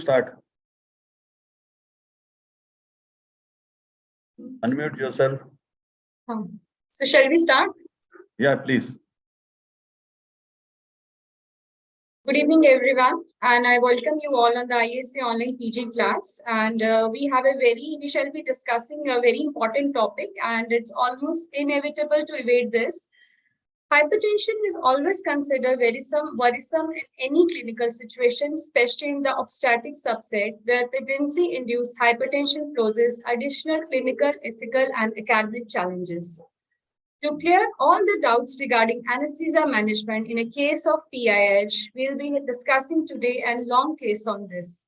start. Unmute yourself. So shall we start? Yeah, please. Good evening, everyone, and I welcome you all on the ISC online PG class. And we shall be discussing a very important topic, and it's almost inevitable to evade this. Hypertension is always considered worrisome in any clinical situation, especially in the obstetric subset, where pregnancy-induced hypertension poses additional clinical, ethical, and academic challenges. To clear all the doubts regarding anesthesia management in a case of PIH, we'll be discussing today a long case on this.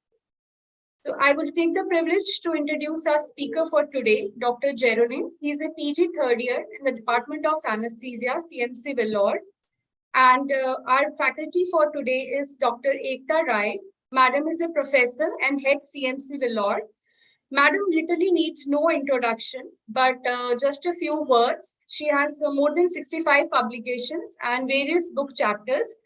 So I will take the privilege to introduce our speaker for today, Dr. Geraldine. He's a PG third year in the Department of Anesthesia, CMC Vellore. And our faculty for today is Dr. Ekta Rai. Madam is a professor and head CMC Vellore. Madam literally needs no introduction, but just a few words. She has more than 65 publications and various book chapters,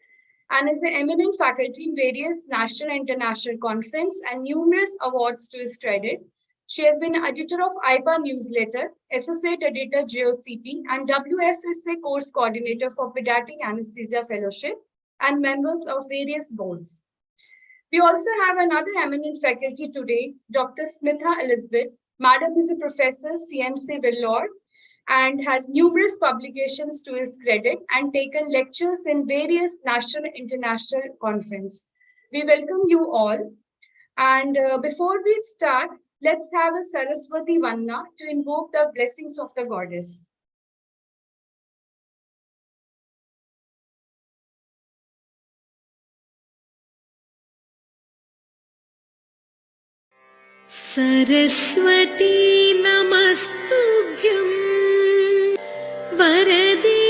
and is an eminent faculty in various national and international conferences and numerous awards to his credit. She has been editor of IPA newsletter, associate editor JOCP, and WFSA course coordinator for pediatric anesthesia fellowship, and members of various boards. We also have another eminent faculty today, Dr. Smitha Elizabeth. Madam is a professor, CMC Vellore, and has numerous publications to his credit and taken lectures in various national and international conferences. We welcome you all. And before we start, let's have a Saraswati Vanna to invoke the blessings of the goddess. Saraswati Namastubhyam Varade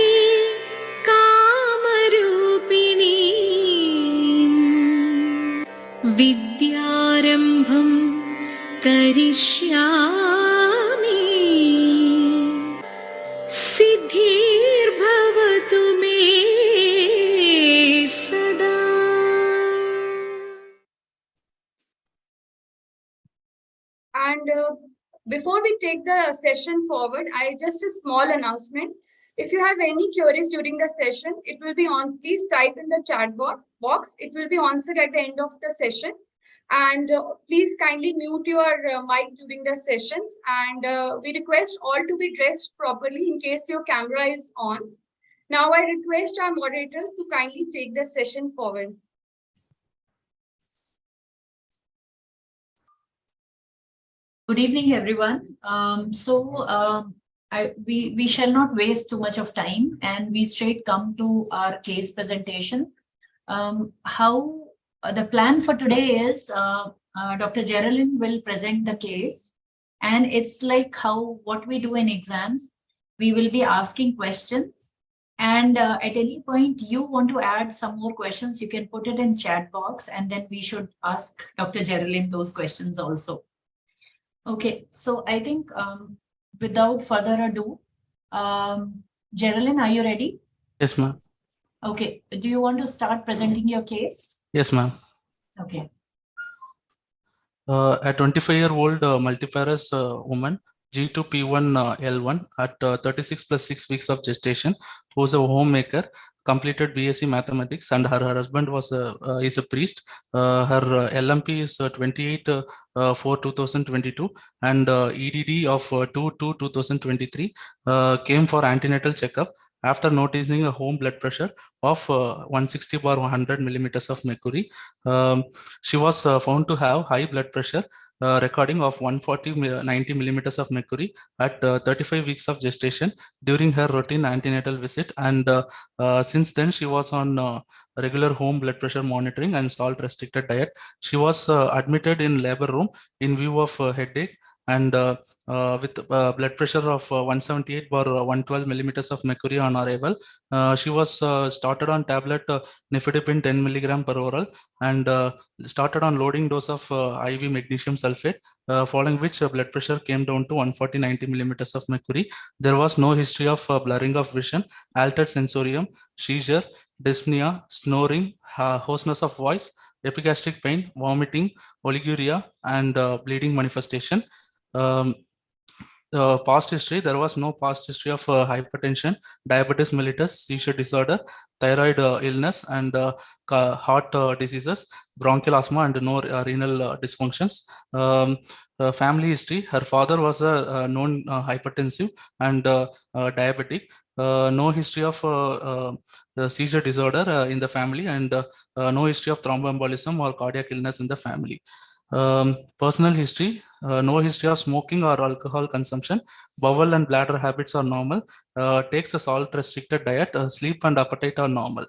Kamarupini Vidyarambham Karishyami Siddhir Bhavatu Me Sada. And before we take the session forward, just a small announcement. If you have any queries during the session, it will be on, please type in the chat box. It will be answered at the end of the session. And please kindly mute your mic during the sessions. And we request all to be dressed properly in case your camera is on. Now I request our moderator to kindly take the session forward. Good evening, everyone. We shall not waste too much of time, and we straight come to our case presentation. The plan for today is Dr. Geraldine will present the case, and it's like what we do in exams. We will be asking questions, and at any point you want to add some more questions, you can put it in chat box, and then we should ask Dr. Geraldine those questions also. Okay, so I think without further ado, Geraldine, are you ready? Yes, ma'am. Okay, do you want to start presenting your case? Yes, ma'am. Okay. A 25-year-old multiparous woman, G2P1L1 at 36 plus 6 weeks of gestation, who was a homemaker, completed BSc Mathematics, and her husband was is a priest. Her LMP is 28/4/2022, and EDD of 2/2/2023. Came for antenatal checkup after noticing a home blood pressure of 160/100 millimeters of mercury. She was found to have high blood pressure, recording of 140/90 millimeters of mercury at 35 weeks of gestation during her routine antenatal visit, and since then she was on regular home blood pressure monitoring and salt restricted diet. She was admitted in labor room in view of headache, and with blood pressure of 178/112 millimeters of mercury on arrival. She was started on tablet nifedipine 10 milligram per oral, and started on loading dose of IV magnesium sulfate, following which blood pressure came down to 140/90 millimeters of mercury. There was no history of blurring of vision, altered sensorium, seizure, dyspnea, snoring, hoarseness of voice, epigastric pain, vomiting, oliguria, and bleeding manifestation. Past history, there was no past history of hypertension, diabetes mellitus, seizure disorder, thyroid illness, and heart diseases, bronchial asthma, and no renal dysfunctions. Family history, her father was a known hypertensive and diabetic. No history of seizure disorder in the family, and no history of thromboembolism or cardiac illness in the family. Personal history, no history of smoking or alcohol consumption, bowel and bladder habits are normal, takes a salt restricted diet, sleep and appetite are normal.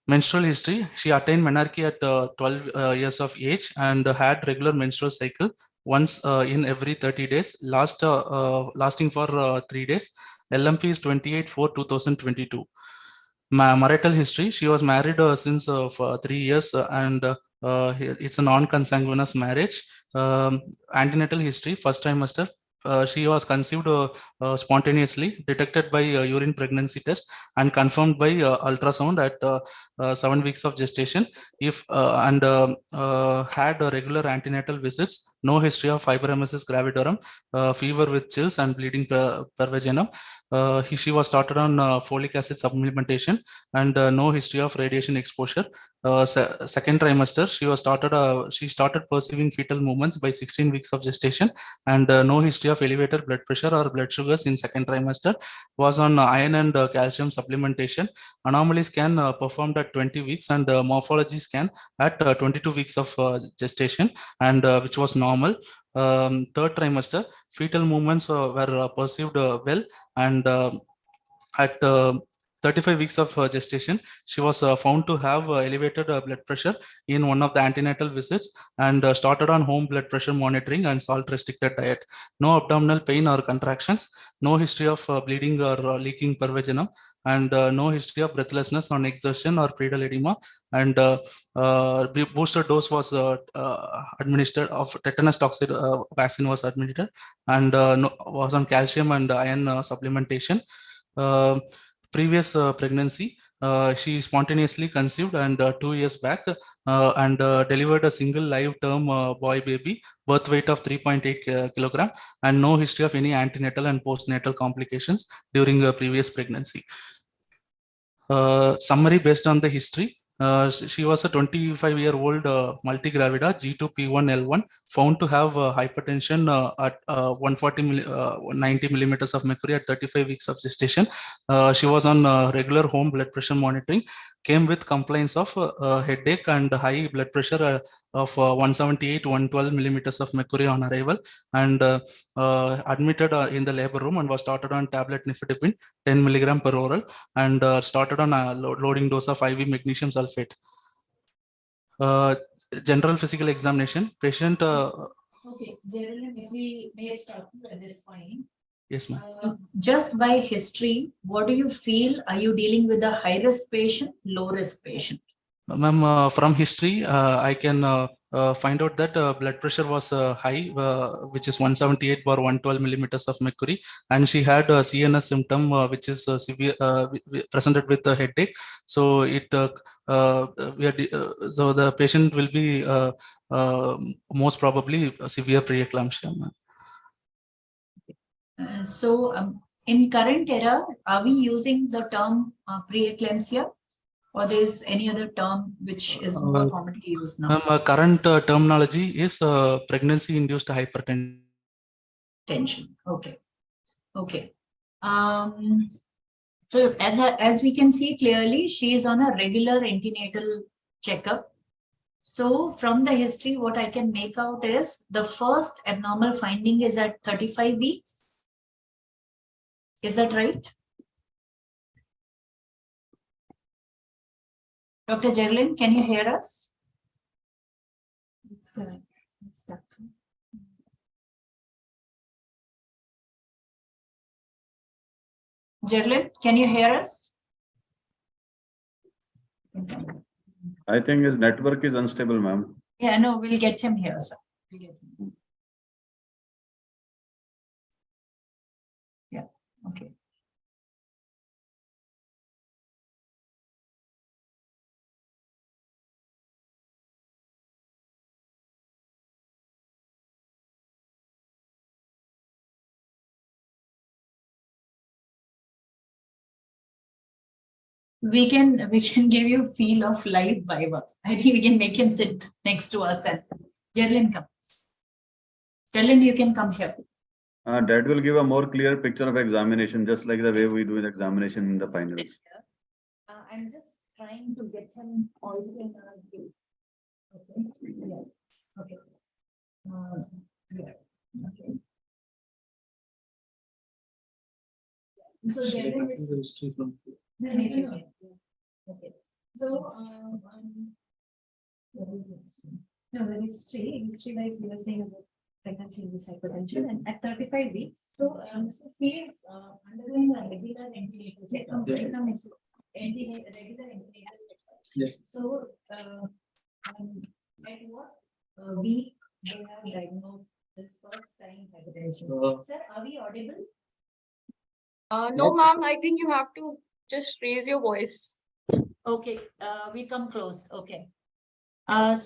Menstrual history, she attained menarche at 12 years of age and had regular menstrual cycle once in every 30 days, lasting for 3 days. LMP is 28/4/2022. Marital history, she was married since for 3 years and it's a non-consanguineous marriage. Antenatal history, first trimester, she was conceived spontaneously, detected by urine pregnancy test and confirmed by ultrasound at 7 weeks of gestation. If and had regular antenatal visits, no history of fibromesis gravidarum, fever with chills and bleeding per vaginum. She was started on folic acid supplementation and no history of radiation exposure. Second trimester, she started perceiving fetal movements by 16 weeks of gestation and no history of elevated blood pressure or blood sugars in second trimester. Was on iron and calcium supplementation. Anomaly scan performed at 20 weeks and morphology scan at 22 weeks of gestation, and which was normal. Third trimester, fetal movements were perceived well, and at 35 weeks of gestation, she was found to have elevated blood pressure in one of the antenatal visits and started on home blood pressure monitoring and salt restricted diet. No abdominal pain or contractions, no history of bleeding or leaking per vaginum, and no history of breathlessness on exertion or pedal edema. And booster dose was administered of tetanus toxoid vaccine was administered, and was on calcium and iron supplementation. Previous pregnancy, she spontaneously conceived and 2 years back and delivered a single live term boy baby, birth weight of 3.8 kilogram, and no history of any antenatal and postnatal complications during the previous pregnancy. Summary based on the history. She was a 25-year-old multigravida G2P1L1 found to have hypertension at 90 millimeters of mercury at 35 weeks of gestation. She was on regular home blood pressure monitoring, came with complaints of headache and high blood pressure of 178/112 millimeters of mercury on arrival, and admitted in the labor room and was started on tablet nifedipine 10 milligram per oral, and started on a loading dose of IV magnesium sulfate. General physical examination, patient. Okay, Geraldine, if we may stop you at this point. Yes, ma'am. Just by history, what do you feel? Are you dealing with a high risk patient, low risk patient? Ma'am, from history, I can find out that blood pressure was high, which is 178/112 millimeters of mercury, and she had a CNS symptom, which is severe, presented with a headache. So it, so the patient will be most probably severe preeclampsia. In current era, are we using the term preeclampsia? Or there's any other term which is more commonly used now? Current terminology is pregnancy-induced hypertension. Okay. Okay. So as we can see clearly, she is on a regular antenatal checkup. So from the history, what I can make out is the first abnormal finding is at 35 weeks. Is that right? Dr. Geraldine, can you hear us? Geraldine, can you hear us? I think his network is unstable, ma'am. Yeah, no, we'll get him here, sir. We'll get him. Yeah, okay. we can give you feel of live viva. I think we can make him sit next to us and Gerlin come. Gerlin, you can come here. That will give a more clear picture of examination, just like the way we do the examination in the finals. I'm just trying to get him also in our view. Okay. Yes. Okay. Yeah. Okay. So Gerlin is okay. So no, when it's history wise, we were saying about pregnancy induced hypertension, and at 35 weeks, so he is undergoing a regular antenatal checkup. Regular antenatal checkup. Yes. So at what week they have diagnosed this first time hypertension? Sir, are we audible? No, ma'am, I think you have to just raise your voice. Okay, we come close. Okay. Are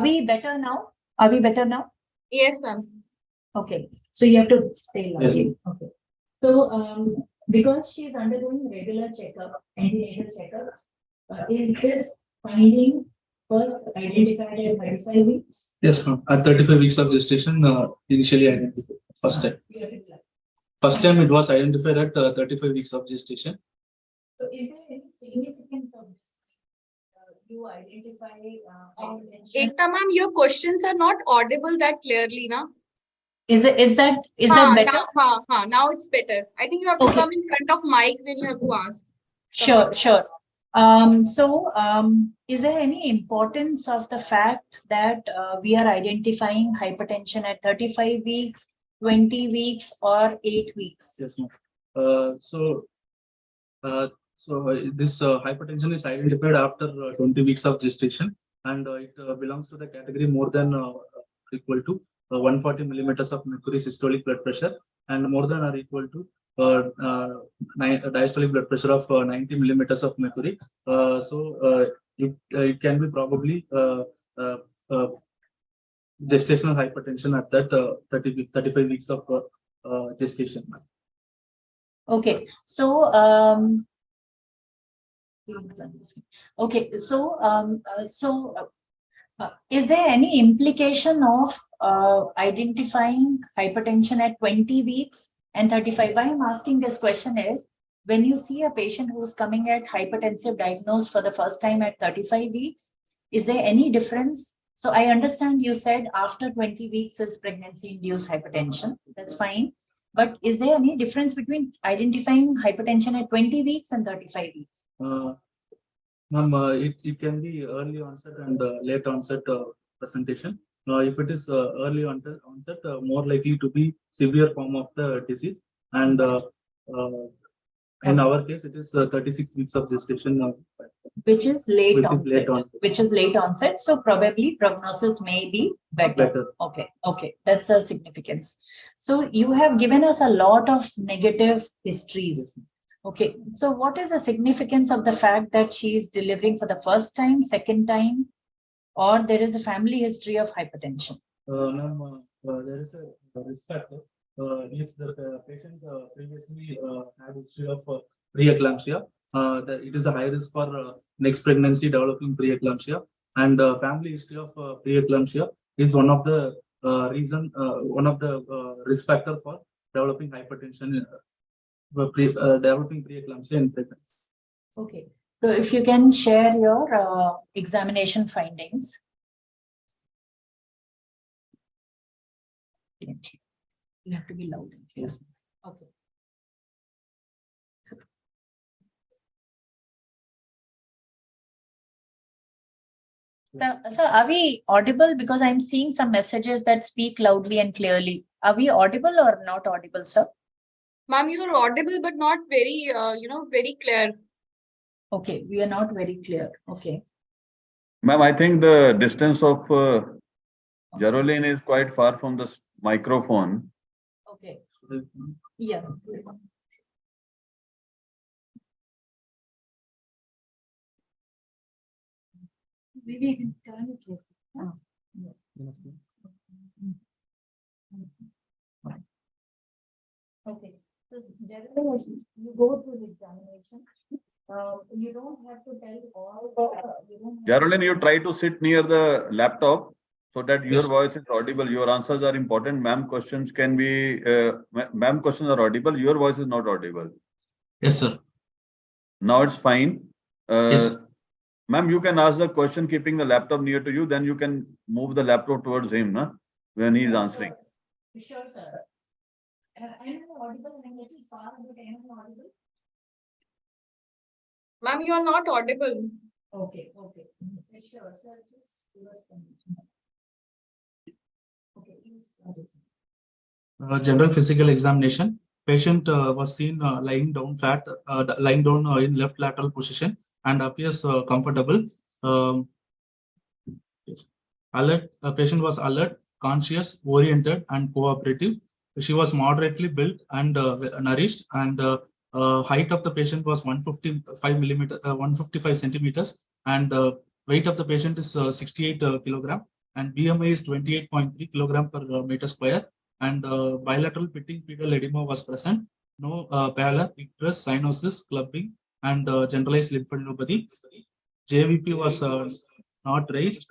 we better now? Are we better now? Yes, ma'am. Okay, so you have to stay Yes. loudly. Okay. So because she is undergoing regular checkup, antenatal checkup, is this finding first identified at 35 weeks? Yes, ma'am. At 35 weeks of gestation, initially identified. First time. You have to be like- First time it was identified at 35 weeks of gestation. So is there any significance of this? You identify hypertension? Ekta, ma'am, your questions are not audible that clearly, na? Is that better? Now it's better. I think you have to Okay. come in front of mic when you have to ask. Sure. Is there any importance of the fact that we are identifying hypertension at 35 weeks, 20 weeks, or 8 weeks? Yes, ma'am. This hypertension is identified after 20 weeks of gestation, and it belongs to the category more than equal to 140 millimeters of mercury systolic blood pressure, and more than or equal to diastolic blood pressure of 90 millimeters of mercury. It can be probably gestational hypertension at that 35 weeks of gestation. Okay, so okay, is there any implication of identifying hypertension at 20 weeks and 35? Why I'm asking this question is, when you see a patient who's coming at hypertensive diagnosed for the first time at 35 weeks, is there any difference? So I understand you said after 20 weeks is pregnancy-induced hypertension. That's fine. But is there any difference between identifying hypertension at 20 weeks and 35 weeks? Ma'am, it can be early onset and late onset presentation. If it is early onset, more likely to be severe form of the disease. And in our case, it is 36 weeks of gestation. Which is late Which is onset. late onset. Which is late onset. So probably prognosis may be better. Okay. That's the significance. So you have given us a lot of negative histories. Okay. So what is the significance of the fact that she is delivering for the first time, second time, or there is a family history of hypertension? Ma'am, there is a risk factor. If the patient previously had history of preeclampsia, it is a high risk for next pregnancy developing preeclampsia, and family history of preeclampsia is one of the risk factor for developing hypertension, developing preeclampsia in pregnancy. Okay. So if you can share your examination findings. You have to be loud and clear. Okay. So are we audible? Because I'm seeing some messages that speak loudly and clearly. Are we audible or not audible, sir? Ma'am, you're audible, but not very, very clear. Okay, we are not very clear. Okay. Ma'am, I think the distance of Geraldine is quite far from the microphone. Okay. Yeah. Maybe you can turn it here. Oh, yeah. Okay. So generally, you go through the examination. You don't have to tell all the. Geraldine, you try to sit near the laptop so that your Yes. voice is audible. Your answers are important. Ma'am questions can be, ma'am questions are audible. Your voice is not audible. Yes, sir. Now it's fine. Yes. Ma'am, you can ask the question keeping the laptop near to you. Then you can move the laptop towards him, na, when he is answering. Sure, sir. Am I audible? I'm little far, but am I audible? Ma'am, you are not audible. Okay, okay. Sure, sir. Just give us some. Okay, General physical examination. Patient was seen lying down in left lateral position and appears comfortable. Alert. Patient was alert, conscious, oriented, and cooperative. She was moderately built and nourished, and height of the patient was 155 centimeters, and weight of the patient is 68 kilogram, and BMI is 28.3 kilogram per meter square, and bilateral pitting pedal edema was present. No pallor, icterus, cyanosis, clubbing, and generalized lymphadenopathy. JVP was not raised.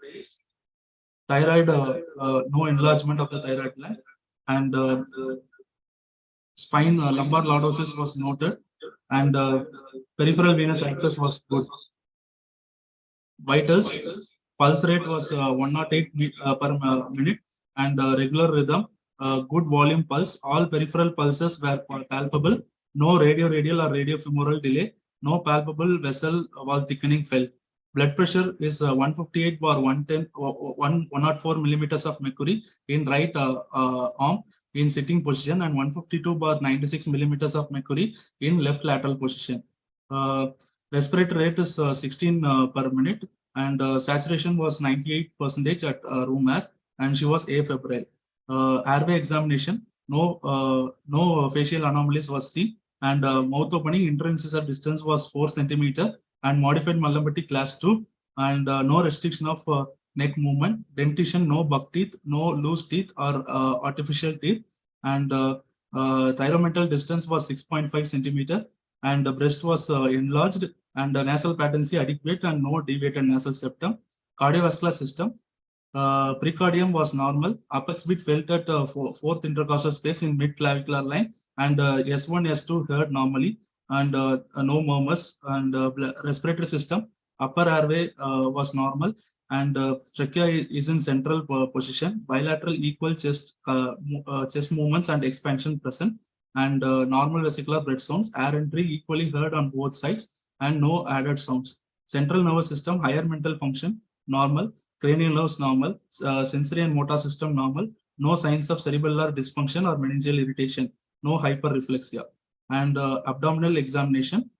Thyroid, no enlargement of the thyroid gland, and spine lumbar lordosis was noted, and peripheral venous access was good. Vitals, pulse rate was 108 per minute, and regular rhythm, good volume pulse. All peripheral pulses were palpable. No radial or radiofemoral delay. No palpable vessel wall thickening felt. Blood pressure is 158 bar 104 millimeters of mercury in right arm in sitting position, and 152 bar 96 millimeters of mercury in left lateral position. Respiratory rate is 16 per minute, and saturation was 98% at room air, and she was afebrile. Airway examination, no facial anomalies was seen, and mouth opening interincisor distance was 4 centimeter, and modified Mullimpty class 2, and no restriction of neck movement. Dentition, no buck teeth, no loose teeth or artificial teeth, and thyromental distance was 6.5 centimeter, and the breast was enlarged, and the nasal patency adequate, and no deviated nasal septum. Cardiovascular system, precardium was normal. Apex beat felt at fourth intercostal space in mid-clavicular line, and S1, S2 heard normally, and no murmurs. And respiratory system, upper airway was normal, and trachea is in central position. Bilateral equal chest movements and expansion present, and normal vesicular breath sounds. Air entry equally heard on both sides, and no added sounds. Central nervous system, higher mental function normal. Cranial nerves normal, sensory and motor system normal, no signs of cerebellar dysfunction or meningeal irritation, no hyperreflexia. And abdominal examination,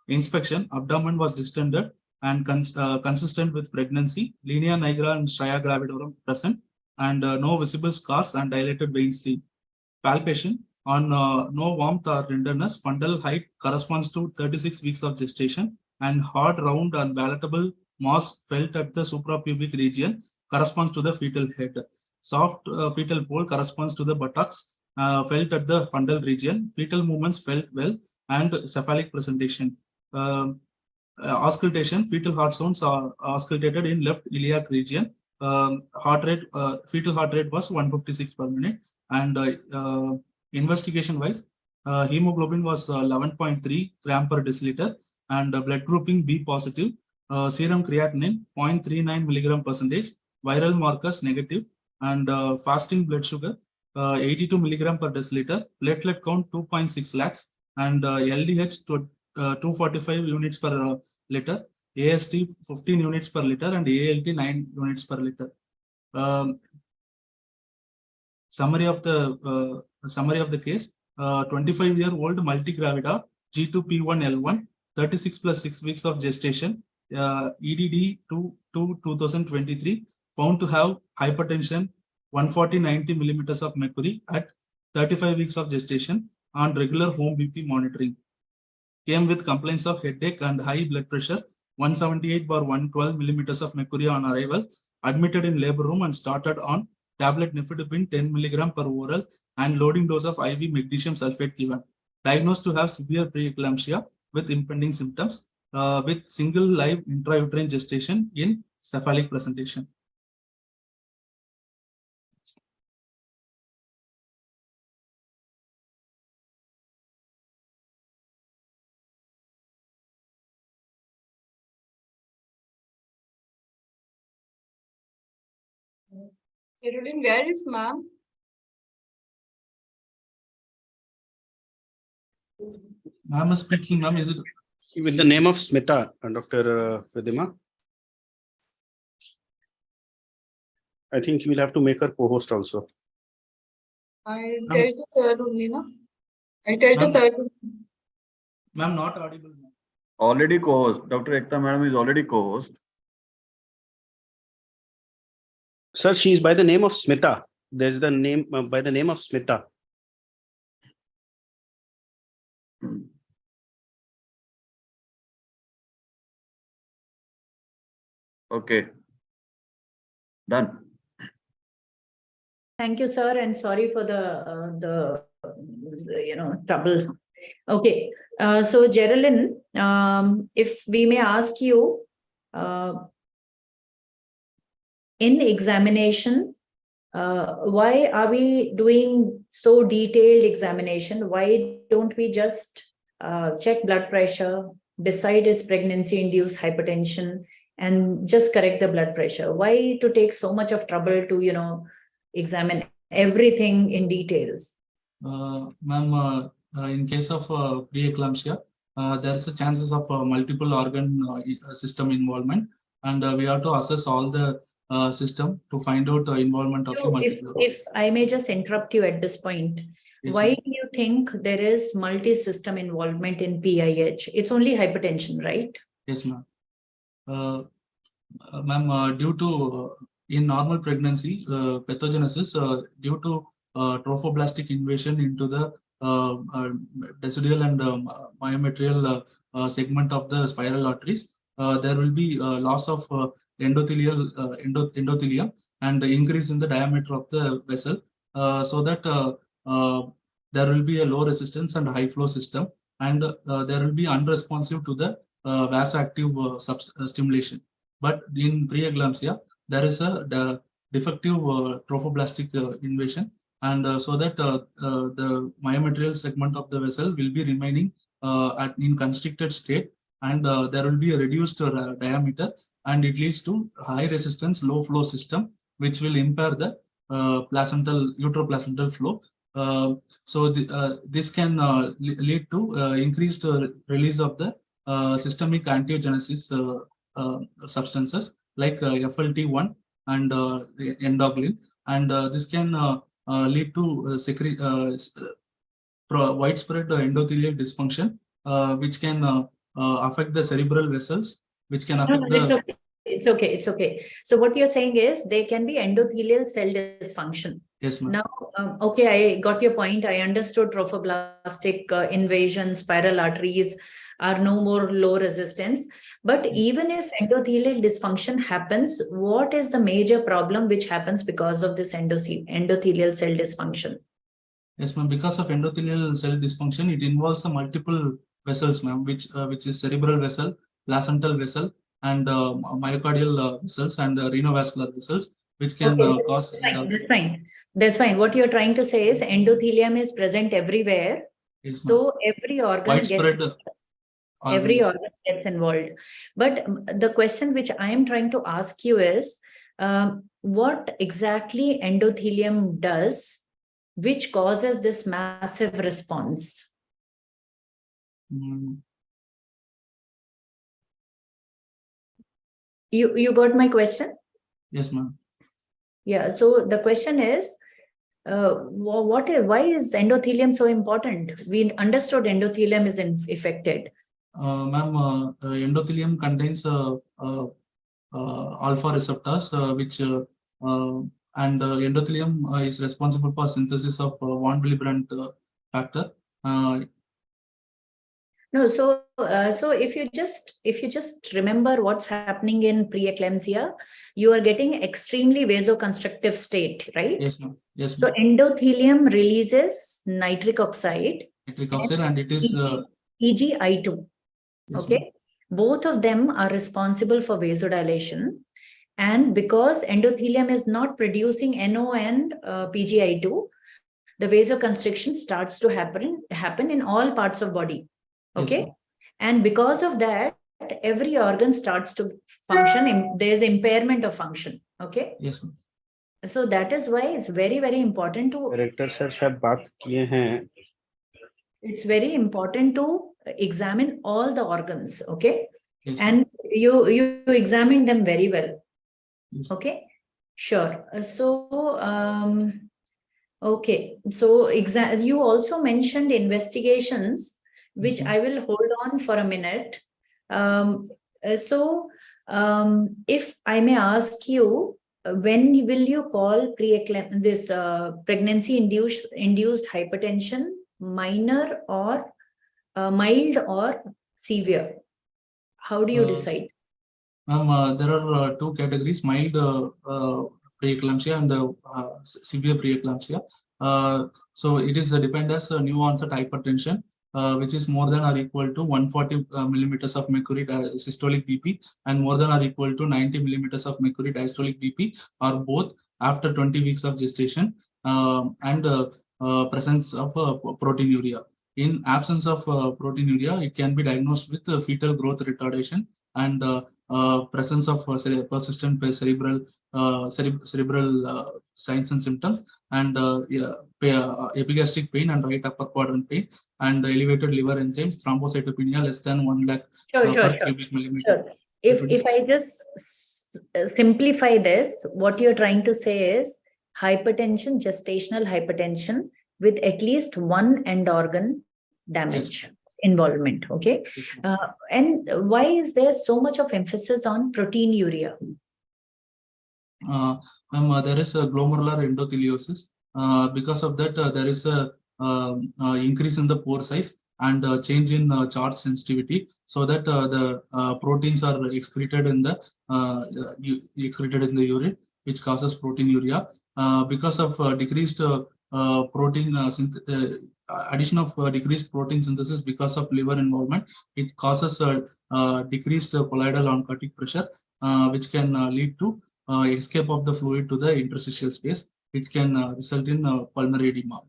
inspection, abdomen was distended and consistent with pregnancy, linea nigra and stria gravidorum present, and no visible scars and dilated veins seen. Palpation, on no warmth or tenderness, fundal height corresponds to 36 weeks of gestation, and hard, round, and palatable mass felt at the suprapubic region corresponds to the fetal head. Soft fetal pole corresponds to the buttocks felt at the fundal region. Fetal movements felt well, and cephalic presentation. Auscultation, fetal heart sounds are auscultated in left iliac region. Heart rate, fetal heart rate was 156 per minute, and investigation wise, hemoglobin was 11.3 gram per deciliter, and blood grouping B positive. Serum creatinine 0.39 milligram percentage, viral markers negative, and fasting blood sugar 82 milligram per deciliter, platelet count 2.6 lakhs, and LDH 245 units per liter, AST 15 units per liter, and ALT 9 units per liter. Summary of the case: 25-year-old multigravida, G2P1L1, 36 plus 6 weeks of gestation, EDD to 2023, found to have hypertension, 140/90 millimeters of mercury at 35 weeks of gestation on regular home BP monitoring. Came with complaints of headache and high blood pressure, 178/112 millimeters of mercury on arrival, admitted in labor room and started on tablet nifedipine 10 milligram per oral and loading dose of IV magnesium sulfate given. Diagnosed to have severe preeclampsia, with impending symptoms with single live intrauterine gestation in cephalic presentation. Caroline, where is ma'am? Ma'am is speaking. Ma'am, is it? With the name of Smita, Dr. Vidima. I think you will have to make her co-host also. I tell to sir only, no? I tell to Ma'am. sir. Ma'am, not audible. Already co-host. Dr. Ekta Madam is already co-host. Sir, she is by the name of Smita. There's the name by the name of Smita. Okay. Done. Thank you, sir, and sorry for the trouble. Okay, so Geraldine, if we may ask you, in examination, why are we doing so detailed examination? Why don't we just check blood pressure, decide it's pregnancy-induced hypertension, and just correct the blood pressure? Why to take so much of trouble to, examine everything in details? Ma'am, in case of preeclampsia, there is a chances of multiple organ system involvement, and we have to assess all the system to find out the involvement of the multiple. If I may just interrupt you at this point, Yes, why ma'am. do you think there is multi-system involvement in PIH? It's only hypertension, right? Yes, ma'am. Ma'am, due to in normal pregnancy, pathogenesis due to trophoblastic invasion into the decidual and myometrial segment of the spiral arteries, there will be loss of endothelium and increase in the diameter of the vessel, so that there will be a low resistance and high flow system, and there will be unresponsive to the vasoactive stimulation. But in preeclampsia, there is a defective trophoblastic invasion, and so that the myometrial segment of the vessel will be remaining in constricted state, and there will be a reduced diameter, and it leads to high resistance, low flow system, which will impair the uteroplacental flow. So this can lead to increased release of the systemic angiogenesis substances like FLT1 and endoglin, and this can lead to widespread endothelial dysfunction, which can affect the cerebral vessels, which can affect It's okay. So what you're saying is there can be endothelial cell dysfunction. Yes, ma'am. Now, okay, I got your point. I understood trophoblastic invasion, spiral arteries are no more low resistance. But even if endothelial dysfunction happens, what is the major problem which happens because of this endothelial cell dysfunction? Yes, ma'am. Because of endothelial cell dysfunction, it involves the multiple vessels, ma'am, which is cerebral vessel, placental vessel, and myocardial vessels, and renovascular vessels, which can cause. That's fine. What you're trying to say is endothelium is present everywhere. Yes, so every organ gets involved. But the question which I am trying to ask you is, what exactly endothelium does, which causes this massive response? You got my question? Yes, ma'am. Yeah. So the question is, why is endothelium so important? We understood endothelium is affected. Ma'am, endothelium contains alpha receptors, which and endothelium is responsible for synthesis of von Willebrand factor. No, so if you just remember what's happening in preeclampsia, you are getting extremely vasoconstrictive state, right? Yes, ma'am. Yes. So endothelium releases nitric oxide. And it is EGI2. Yes, Okay. Both of them are responsible for vasodilation. And because endothelium is not producing NO and PGI2, the vasoconstriction starts to happen in all parts of body. Okay. Yes, and because of that, every organ starts to function. There's impairment of function. Okay. yes, ma'am. So that is why it's very, very important to. Director sir शायद बात किए हैं. It's very important to examine all the organs. Okay. Yes, and you examine them very well. Yes. Okay. Sure. Okay. So you also mentioned investigations, which Yes, I will hold on for a minute. If I may ask you, when will you call this pregnancy induced hypertension minor or mild or severe? How do you decide? There are two categories: mild preeclampsia and severe preeclampsia. So it is defined as a new onset hypertension, which is more than or equal to 140 millimeters of mercury systolic BP and more than or equal to 90 millimeters of mercury diastolic BP, or both after 20 weeks of gestation, and presence of proteinuria. In absence of proteinuria, it can be diagnosed with fetal growth retardation and presence of persistent cerebral signs and symptoms, and epigastric pain and right upper quadrant pain, and elevated liver enzymes, thrombocytopenia less than 1 lakh per cubic millimeter. Sure. If I just simplify this, what you're trying to say is hypertension, gestational hypertension with at least one end organ damage. Yes. Involvement. Okay. Yes, and why is there so much of emphasis on proteinuria? There is a glomerular endotheliosis. Because of that, there is a increase in the pore size and change in charge sensitivity, so that the proteins are excreted in the urine, which causes proteinuria. Because of decreased addition of decreased protein synthesis because of liver involvement, it causes decreased colloidal oncotic pressure, which can lead to escape of the fluid to the interstitial space, which can result in pulmonary edema.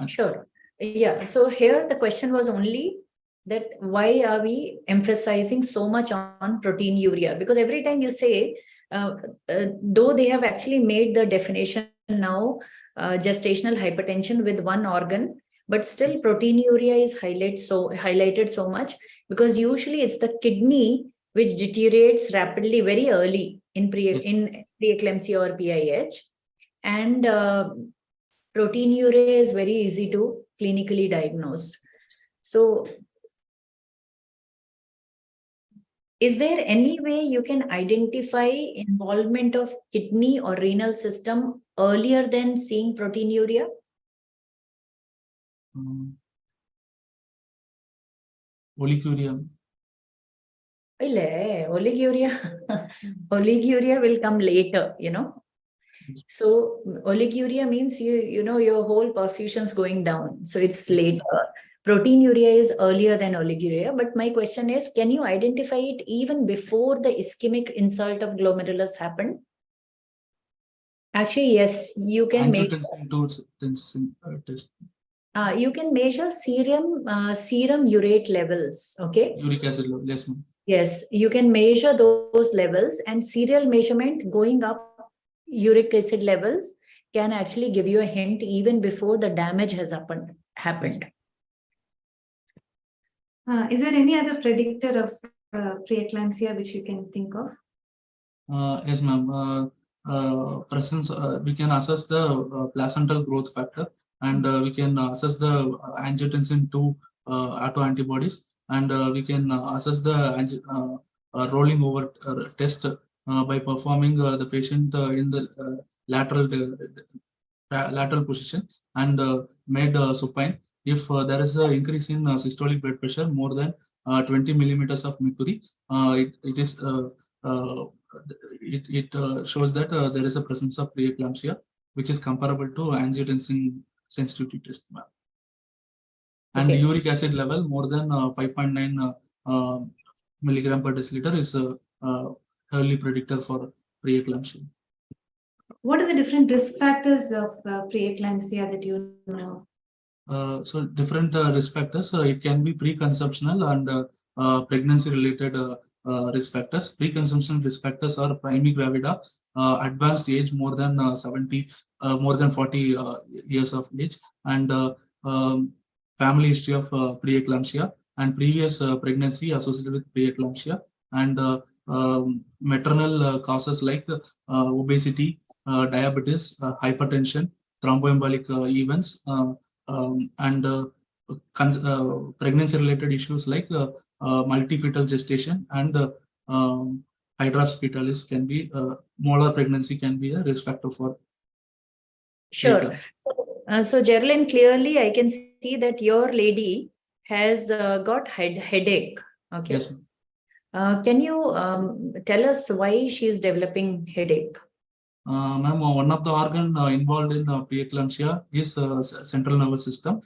Sure. Yeah. So here the question was only that why are we emphasizing so much on proteinuria? Because every time you say, though they have actually made the definition now, gestational hypertension with one organ, but still proteinuria is highlighted so much, because usually it's the kidney which deteriorates rapidly very early in preeclampsia or PIH, and proteinuria is very easy to clinically diagnose. So is there any way you can identify involvement of kidney or renal system earlier than seeing proteinuria? Oliguria. Oliguria will come later, you know. So oliguria means your whole perfusion is going down. So it's later. Proteinuria is earlier than oliguria. But my question is, can you identify it even before the ischemic insult of glomerulus happened? Actually, yes, you can measure. You can measure serum urate levels. Okay. Uric acid level, yes, ma'am. Yes, you can measure those levels, and serial measurement going up uric acid levels can actually give you a hint even before the damage has happened. Is there any other predictor of preeclampsia which you can think of? Yes, ma'am. Presence, we can assess the placental growth factor, and we can assess the angiotensin 2 autoantibodies, and we can assess the rolling over test by performing the patient in the lateral position and made supine. If there is an increase in systolic blood pressure more than 20 millimeters of mercury, it shows that there is a presence of preeclampsia, which is comparable to angiotensin sensitivity test. And the uric acid level more than 5.9 milligram per deciliter is a early predictor for preeclampsia. What are the different risk factors of preeclampsia that you know? So different risk factors. It can be preconceptional and pregnancy-related risk factors. Preconceptional risk factors are primary gravida, advanced age more than 70, more than 40 years of age, and family history of preeclampsia, and previous pregnancy associated with preeclampsia, and maternal causes like obesity, diabetes, hypertension, thromboembolic events. And pregnancy-related issues like multifetal gestation and hydrops fetalis can be molar pregnancy can be a risk factor for Sure. So Geraldine, clearly I can see that your lady has got headache. Okay. Yes. Can you tell us why she is developing headache? Ma'am, one of the organ involved in preeclampsia is central nervous system.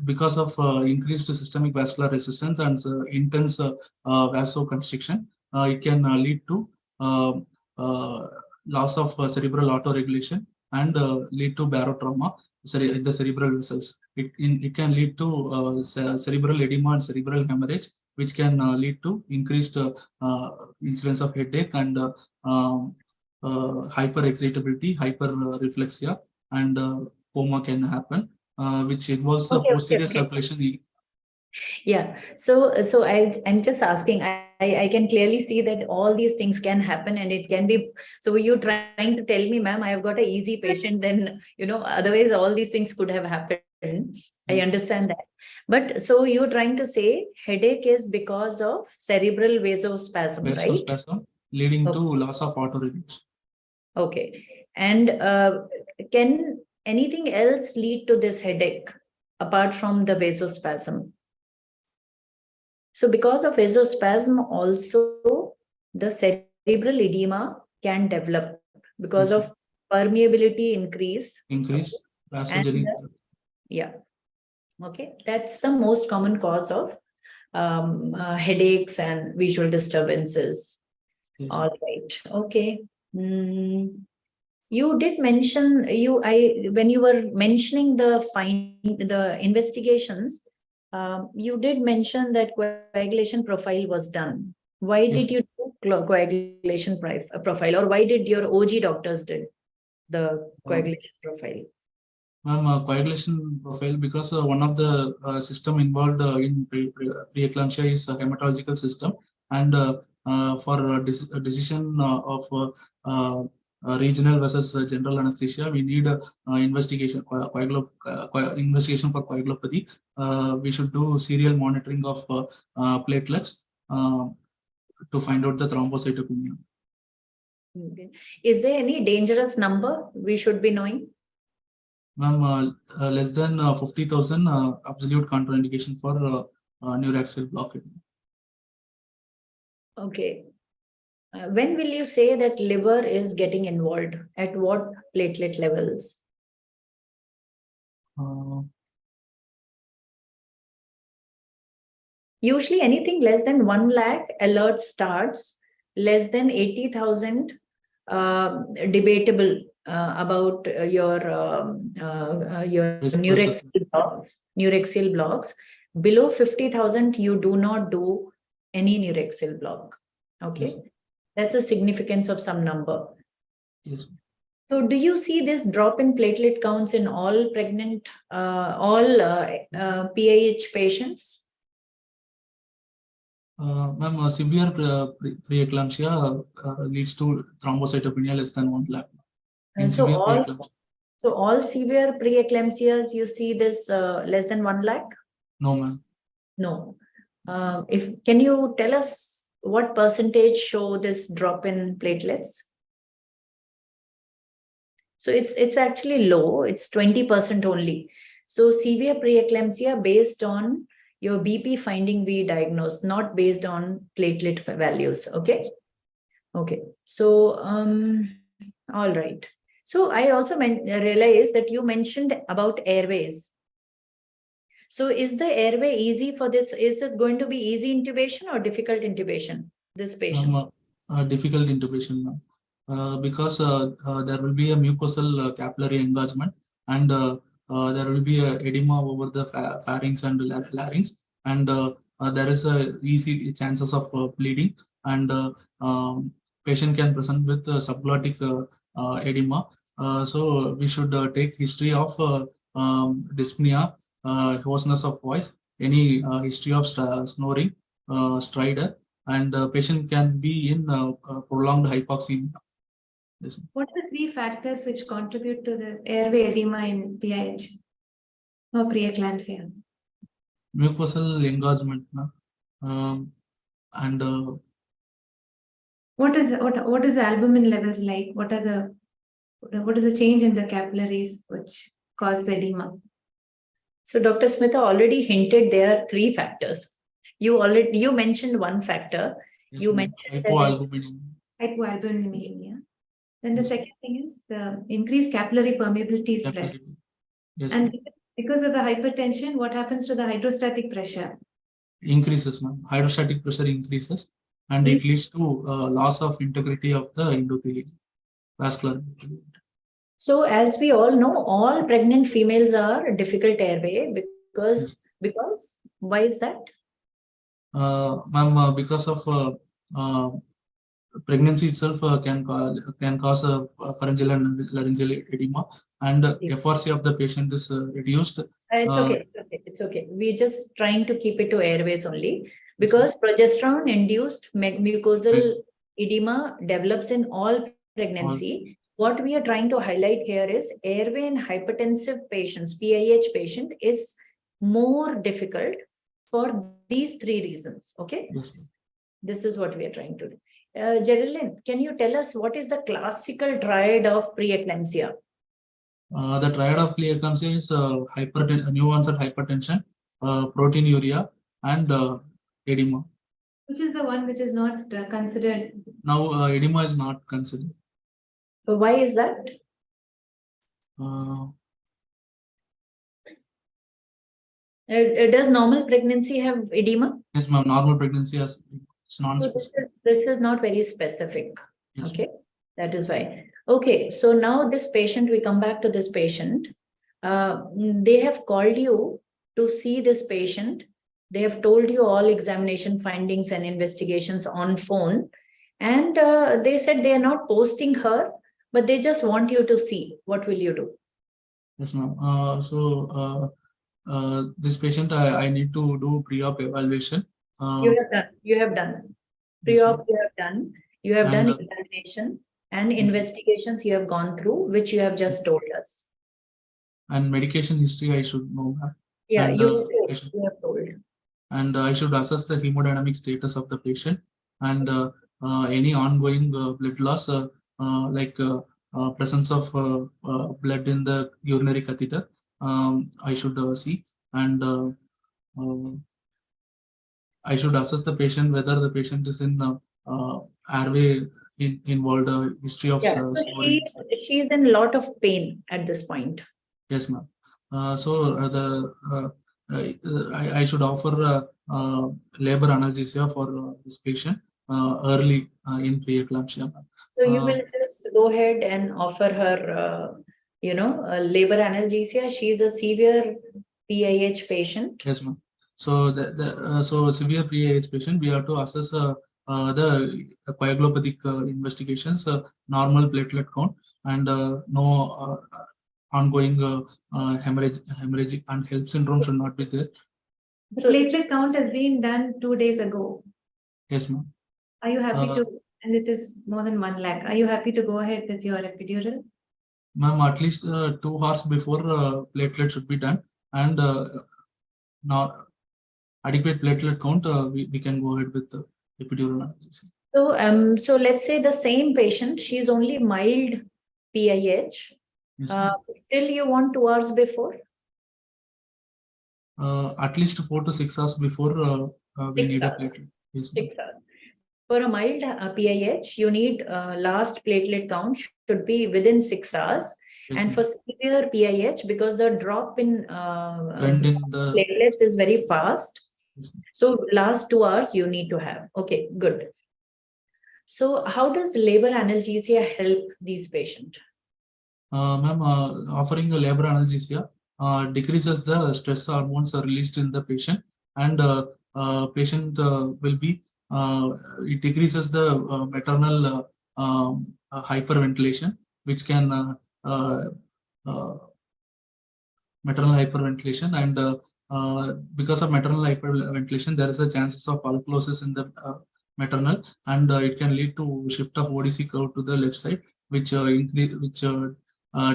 Because of increased systemic vascular resistance and intense vasoconstriction, it can lead to loss of cerebral autoregulation and lead to barotrauma in the cerebral vessels. It can lead to cerebral edema and cerebral hemorrhage, which can lead to increased incidence of headache and hyperexcitability, hyperreflexia, and coma can happen, which involves the posterior circulation. Yeah. So I'm just asking. I can clearly see that all these things can happen, and it can be. So you're trying to tell me, ma'am, I've got an easy patient. Then otherwise all these things could have happened. I understand that. But so you're trying to say headache is because of cerebral vasospasm, right? Vasospasm leading to loss of autoregulation. Okay. And can anything else lead to this headache apart from the vasospasm? So because of vasospasm, also the cerebral edema can develop because of permeability increase. Vasogenic. Yeah. Okay. That's the most common cause of headaches and visual disturbances. Yes. All right. Okay. You did mention when you were mentioning the investigations, you did mention that coagulation profile was done. Why did you do coagulation profile, or why did your OG doctors did the coagulation profile? Ma'am, coagulation profile, because one of the system involved in preeclampsia is a hematological system, and for a decision of regional versus general anesthesia, we need investigation investigation for coagulopathy. We should do serial monitoring of platelets to find out the thrombocytopenia. Okay. Is there any dangerous number we should be knowing? Ma'am, less than 50,000 absolute contraindication for neuraxial blockade. Okay. When will you say that liver is getting involved? At what platelet levels? Usually anything less than 1 lakh alert starts, less than 80,000 debatable about your neuraxial blocks. Below 50,000, you do not do any neuraxial block. Okay. Yes. That's the significance of some number. Yes. So do you see this drop in platelet counts in all pregnant, PAH patients? Ma'am, severe preeclampsia leads to thrombocytopenia less than 1 lakh. So all severe preeclampsias, you see this less than 1 lakh? No, ma'am. No. Can you tell us what percentage show this drop in platelets? So it's actually low. It's 20% only. So severe preeclampsia based on your BP finding we diagnosed, not based on platelet values. Okay. Okay. So all right. So I also realized that you mentioned about airways. So is the airway easy for this? Is it going to be easy intubation or difficult intubation, this patient? Difficult intubation, ma'am. Because there will be a mucosal capillary engorgement, and there will be a edema over the pharynx and larynx, and there is a easy chances of bleeding, and patient can present with subglottic edema. So we should take history of dyspnea, hoarseness of voice, any history of snoring, stridor, and patient can be in prolonged hypoxemia. Yes. What are the 3 factors which contribute to the airway edema in PIH or preeclampsia? Mucosal engorgement, and What is the albumin levels like? What is the change in the capillaries which cause the edema? So Dr. Smitha already hinted there are 3 factors. You mentioned one factor. yes, You mentioned hypoalbuminemia. Hypoalbuminemia. Then the second thing is the increased capillary permeability is present. Yes, And because of the hypertension, what happens to the hydrostatic pressure? increases, ma'am. Hydrostatic pressure increases, and it leads to loss of integrity of the endothelium, vascular endothelium. So as we all know, all pregnant females are difficult airway because why is that? Ma'am, because of pregnancy itself can cause a pharyngeal and laryngeal edema, and FRC of the patient is reduced. It's okay. It's okay. We're just trying to keep it to airways only, because progesterone induced mucosal edema develops in all pregnancy. What we are trying to highlight here is airway in hypertensive patients, PIH patient, is more difficult for these 3 reasons. Okay. Yes. This is what we are trying to do. Geraldine, can you tell us what is the classical triad of preeclampsia? The triad of preeclampsia is new onset hypertension, proteinuria, and edema. Which is the one which is not considered? Now edema is not considered. So why is that? Does normal pregnancy have edema? Yes, ma'am. Normal pregnancy has non-specific. So this is not very specific. Yes, okay, that is why. Okay, so now this patient, we come back to this patient. They have called you to see this patient. They have told you all examination findings and investigations on phone. And they said they are not posting her, but they just want you to see. What will you do? Yes, ma'am. This patient, I need to do pre-op evaluation. You have done. Pre-op, you have done. You have done examination and investigations you have gone through, which you have just told us. And medication history, I should know that. Yeah, and, you have told. And I should assess the hemodynamic status of the patient, and any ongoing blood loss, like presence of blood in the urinary catheter, I should see, and I should assess the patient whether the patient is in airway involved, history of snoring. She is in a lot of pain at this point. Yes, ma'am. I should offer labor analgesia for this patient early in preeclampsia. So you will just go ahead and offer her, labor analgesia. She is a severe PIH patient. Yes, ma'am. So so severe PIH patient, we have to assess the coagulopathic investigations, normal platelet count, and no ongoing hemorrhagic and HELP syndrome should not be there. The platelet count has been done 2 days ago. Yes, ma'am. Are you happy to, and it is more than 1 lakh. Are you happy to go ahead with your epidural? Ma'am, at least 2 hours before platelet should be done, and not adequate platelet count, we can go ahead with the epidural analgesia. So, so let's say the same patient, she is only mild PIH. Yes, still you want 2 hours before? At least 4 to 6 hours before we need a platelet. Yes, 6 hours. For a mild PIH, you need last platelet count should be within 6 hours. Yes, And ma'am. for severe PIH, because the drop in Trend in the platelets is very fast. Yes, ma'am. So last 2 hours you need to have. Okay, good. So how does labor analgesia help these patients? Ma'am, offering a labor analgesia decreases the stress hormones are released in the patient, and patient will be it decreases the maternal hyperventilation, which can maternal hyperventilation, and because of maternal hyperventilation, there is a chances of alkalosis in the maternal, and it can lead to shift of ODC curve to the left side, which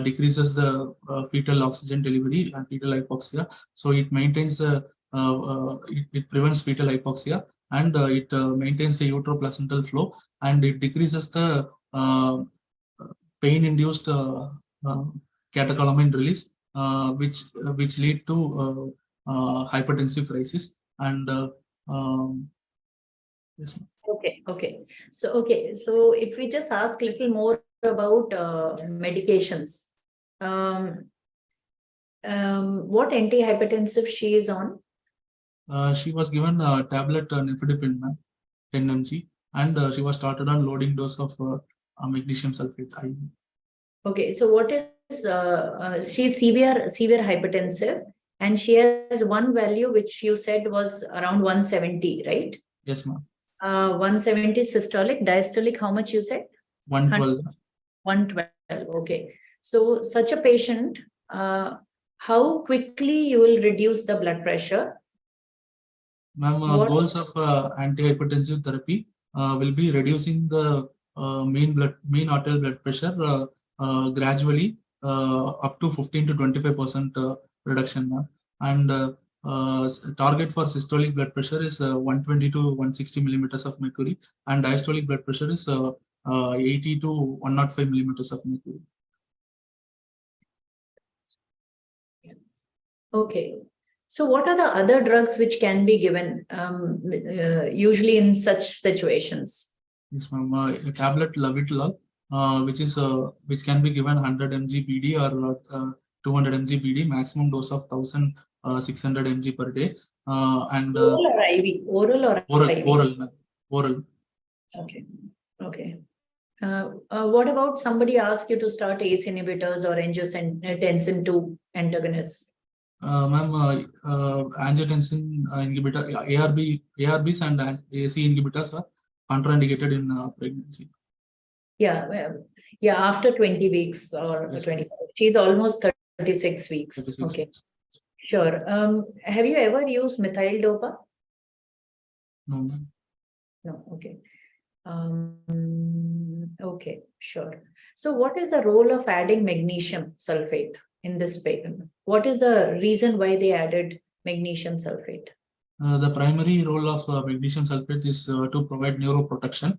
decreases the fetal oxygen delivery and fetal hypoxia. So it maintains it prevents fetal hypoxia, and it maintains the uteroplacental flow, and it decreases the pain-induced catecholamine release, which lead to hypertensive crisis. And yes. Okay. So if we just ask a little more about medications, what antihypertensive she is on? She was given a tablet nifedipine, 10 mg, and she was started on loading dose of magnesium sulfate IV. Okay, so what is she's severe hypertensive, and she has one value which you said was around 170, right? Yes, ma'am. 170 systolic, diastolic, how much you said? 112. 112. Okay. So such a patient, how quickly you will reduce the blood pressure? Ma'am, goals of antihypertensive therapy will be reducing the mean arterial blood pressure gradually up to 15 to 25% reduction, ma'am. And target for systolic blood pressure is 120 to 160 millimeters of mercury, and diastolic blood pressure is 80 to 105 millimeters of mercury. Okay. So what are the other drugs which can be given usually in such situations? Yes, ma'am. A tablet Lavitrol, which can be given 100 mg BD or 200 mg BD, maximum dose of 1600 mg per day, and oral or IV? Oral or IV? Oral. Okay. What about somebody asks you to start ACE inhibitors or angiotensin 2 antagonists? Ma'am, angiotensin inhibitor, ARBs and AC inhibitors are contraindicated in pregnancy. Yeah, after 20 weeks or Yes. 25. She's almost 36 weeks. 36 Okay, weeks. sure. Have you ever used methyl dopa? No, ma'am. No, okay. Okay, sure. So what is the role of adding magnesium sulfate in this patient? What is the reason why they added magnesium sulfate? The primary role of magnesium sulfate is to provide neuroprotection.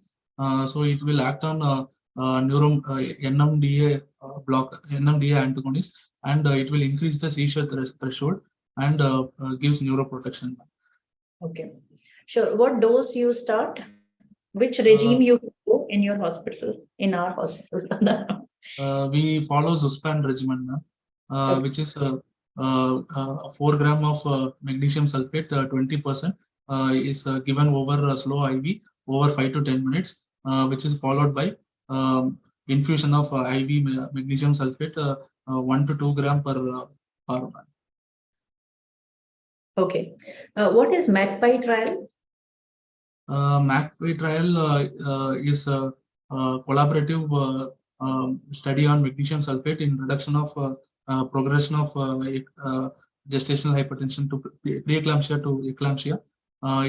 So it will act on NMDA NMDA antagonist, and it will increase the seizure threshold and gives neuroprotection. Okay, sure. What dose you start? Which regime you go in your hospital? In our hospital, we follow Zuspan regimen, Okay. which is 4 gram of magnesium sulfate, 20% is given over a slow IV over 5 to 10 minutes, which is followed by infusion of IV magnesium sulfate 1 to 2 gram per hour. Okay. What is Magpie trial? Magpie trial is a collaborative study on magnesium sulfate in reduction of progression of gestational hypertension to preeclampsia to eclampsia.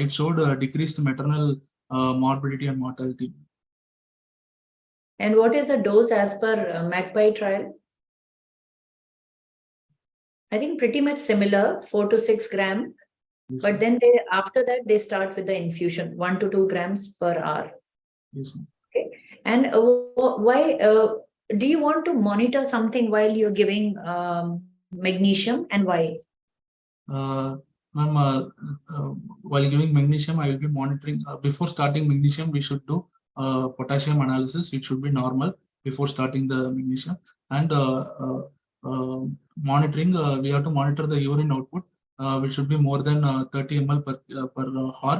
It showed decreased maternal morbidity and mortality. And what is the dose as per Magpie trial? I think pretty much similar, 4 to 6 gram. Yes, But then after that, they start with the infusion, 1 to 2 grams per hour. yes, ma'am. Okay. And why do you want to monitor something while you're giving magnesium, and why? Ma'am, while giving magnesium, I will be monitoring. Before starting magnesium, we should do potassium analysis. It should be normal. before starting the magnesium. And monitoring, we have to monitor the urine output, which should be more than 30 ml per hour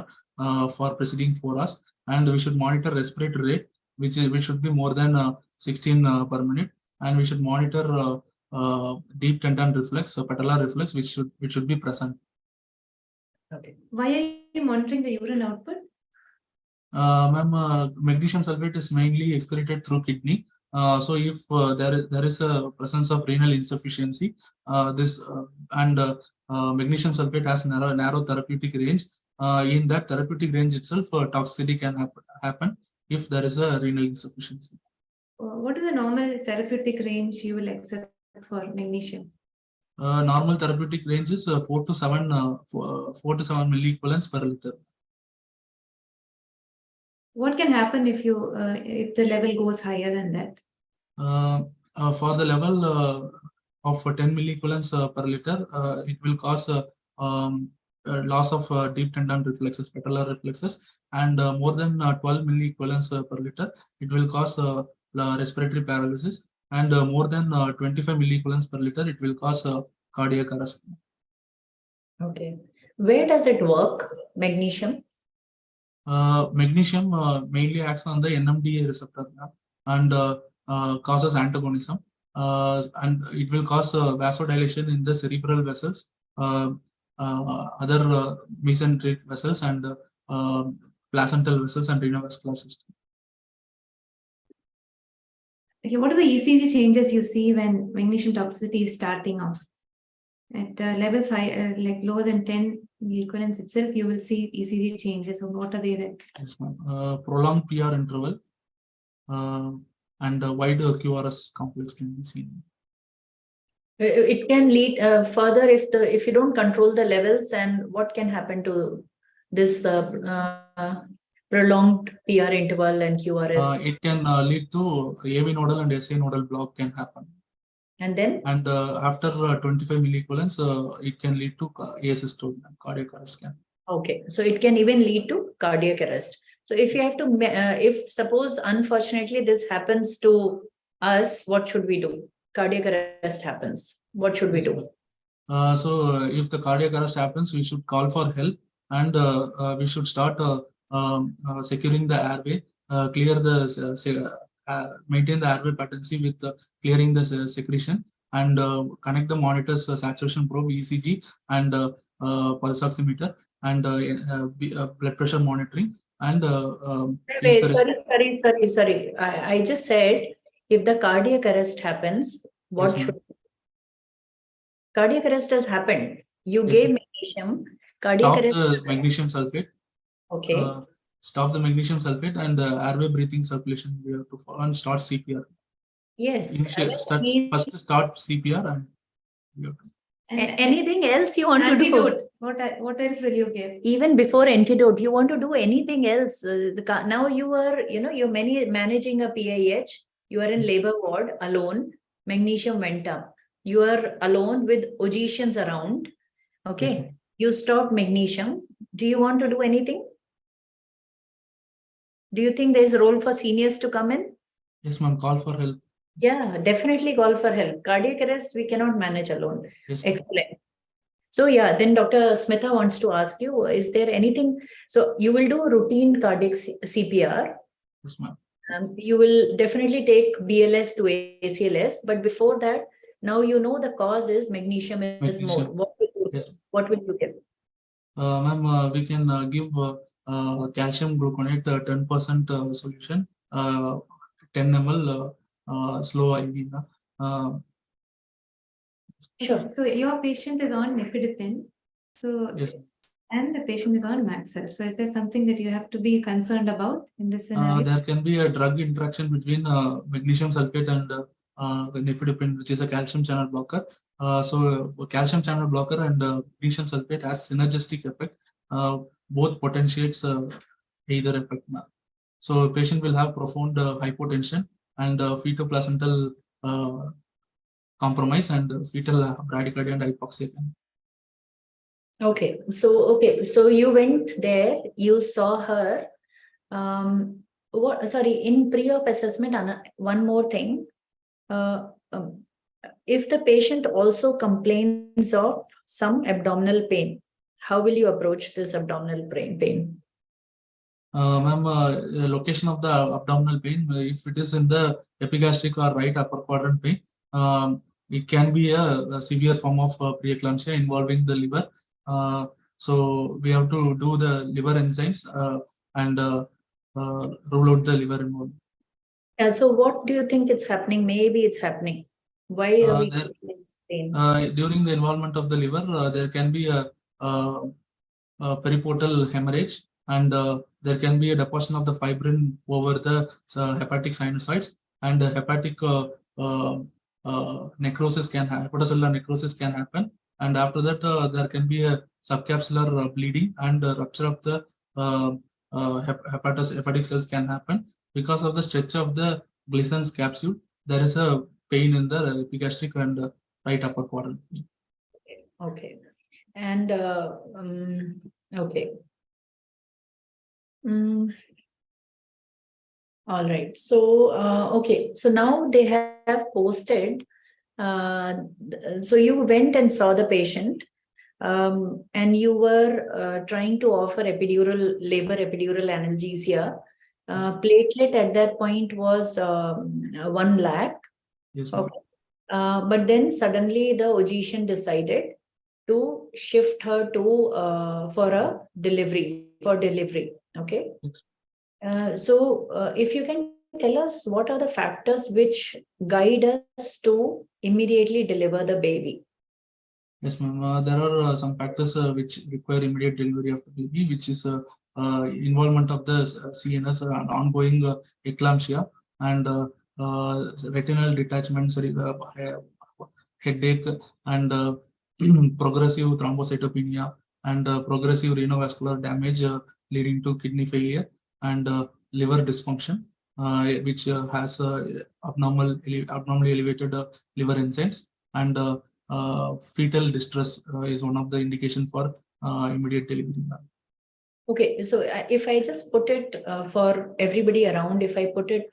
for preceding 4 hours. And we should monitor respiratory rate, which should be more than 16 per minute. And we should monitor deep tendon reflex, patellar reflex, which should be present. Okay. Why are you monitoring the urine output? Ma'am, magnesium sulfate is mainly excreted through kidney. So if there is a presence of renal insufficiency, magnesium sulfate has narrow therapeutic range. In that therapeutic range itself, toxicity can happen if there is a renal insufficiency. What is the normal therapeutic range you will accept for magnesium? Normal therapeutic range is 4 to 7 milliequivalents per liter. What can happen if the level goes higher than that? For the level of 10 milliequivalents per liter, it will cause loss of deep tendon reflexes, patellar reflexes, and more than 12 milliequivalents per liter, it will cause respiratory paralysis, and more than 25 milliequivalents per liter, it will cause cardiac arrest. Okay. Where does it work, magnesium? Magnesium mainly acts on the NMDA receptor and causes antagonism, and it will cause vasodilation in the cerebral vessels, other mesenteric vessels, and placental vessels and renovascular system. Okay, what are the ECG changes you see when magnesium toxicity is starting off? At levels high, like lower than 10 milliequivalents itself, you will see ECG changes. So what are they then? Yes, ma'am. Prolonged PR interval and a wide QRS complex can be seen. It can lead further if you don't control the levels, and what can happen to this prolonged PR interval and QRS? It can lead to AV nodal and SA nodal block can happen. And then? And after 25 milliequivalents, it can lead to asystole, cardiac arrest. Okay, so it can even lead to cardiac arrest. So if you have to, if suppose unfortunately this happens to us, what should we do? Cardiac arrest happens. What should we do? So if the cardiac arrest happens, we should call for help, and we should start securing the airway, clear the maintain the airway patency with clearing the secretion, and connect the monitors saturation probe, ECG, and pulse oximeter, and blood pressure monitoring, and sorry. I just said, if the cardiac arrest happens, what yes, should cardiac arrest has happened? You yes, gave magnesium, cardiac stop arrest. the magnesium sulfate. Okay. Stop the magnesium sulfate and airway breathing circulation. We have to follow and start CPR. Yes. First start CPR and anything else you want Antidote. to do? What else will you give? Even before antidote, you want to do anything else? Now you are, you're managing a PIH. You are in labor ward alone. Magnesium went up. You are alone with physicians around. Okay. Yes, you stop magnesium. Do you want to do anything? Do you think there's a role for seniors to come in? Yes, ma'am. Call for help. Yeah, definitely call for help. Cardiac arrest, we cannot manage alone. Yes, excellent. So yeah, then Dr. Smitha wants to ask you, is there anything? So you will do routine cardiac CPR. Yes, ma'am. You will definitely take BLS to ACLS, but before that, now you know the cause is magnesium is more. What will you give? Ma'am, we can give calcium gluconate 10% solution, 10 ml slow IV. Sure. So your patient is on nifedipine. So yes. And the patient is on Maxer. So is there something that you have to be concerned about in this scenario? There can be a drug interaction between magnesium sulfate and nifedipine, which is a calcium channel blocker. So calcium channel blocker and magnesium sulfate has synergistic effect. Both potentiates either effect. So patient will have profound hypotension and fetoplacental compromise and fetal bradycardia and hypoxia. Okay, so you went there, you saw her. Sorry, in pre-op assessment, one more thing. If the patient also complains of some abdominal pain, how will you approach this abdominal pain? Ma'am, location of the abdominal pain, if it is in the epigastric or right upper quadrant pain, it can be a severe form of preeclampsia involving the liver. So we have to do the liver enzymes and rule out the liver involvement. Yeah, so what do you think it's happening? Maybe it's happening. Why are we pain? During the involvement of the liver, there can be a periportal hemorrhage, and there can be a deposition of the fibrin over the hepatic sinusoids, and hepatic necrosis can happen, hepatocellular necrosis can happen, and after that there can be a subcapsular bleeding, and rupture of the hepatic cells can happen. Because of the stretch of the Glissen's capsule, there is a pain in the epigastric and right upper quadrant. Okay. And okay. All right. So okay. So now they have posted. So you went and saw the patient, and you were trying to offer labor epidural analgesia. Platelet at that point was 1 lakh. Yes. Okay. But then suddenly the physician decided to shift her to for delivery. Okay. Yes. So if you can tell us what are the factors which guide us to immediately deliver the baby? Yes, ma'am. There are some factors which require immediate delivery of the baby, which is involvement of the CNS and ongoing eclampsia, and retinal detachments, headache, and progressive thrombocytopenia, and progressive renovascular damage leading to kidney failure, and liver dysfunction, which has abnormally elevated liver enzymes, and fetal distress is one of the indication for immediate delivery. Okay, so if I just put it for everybody around, if I put it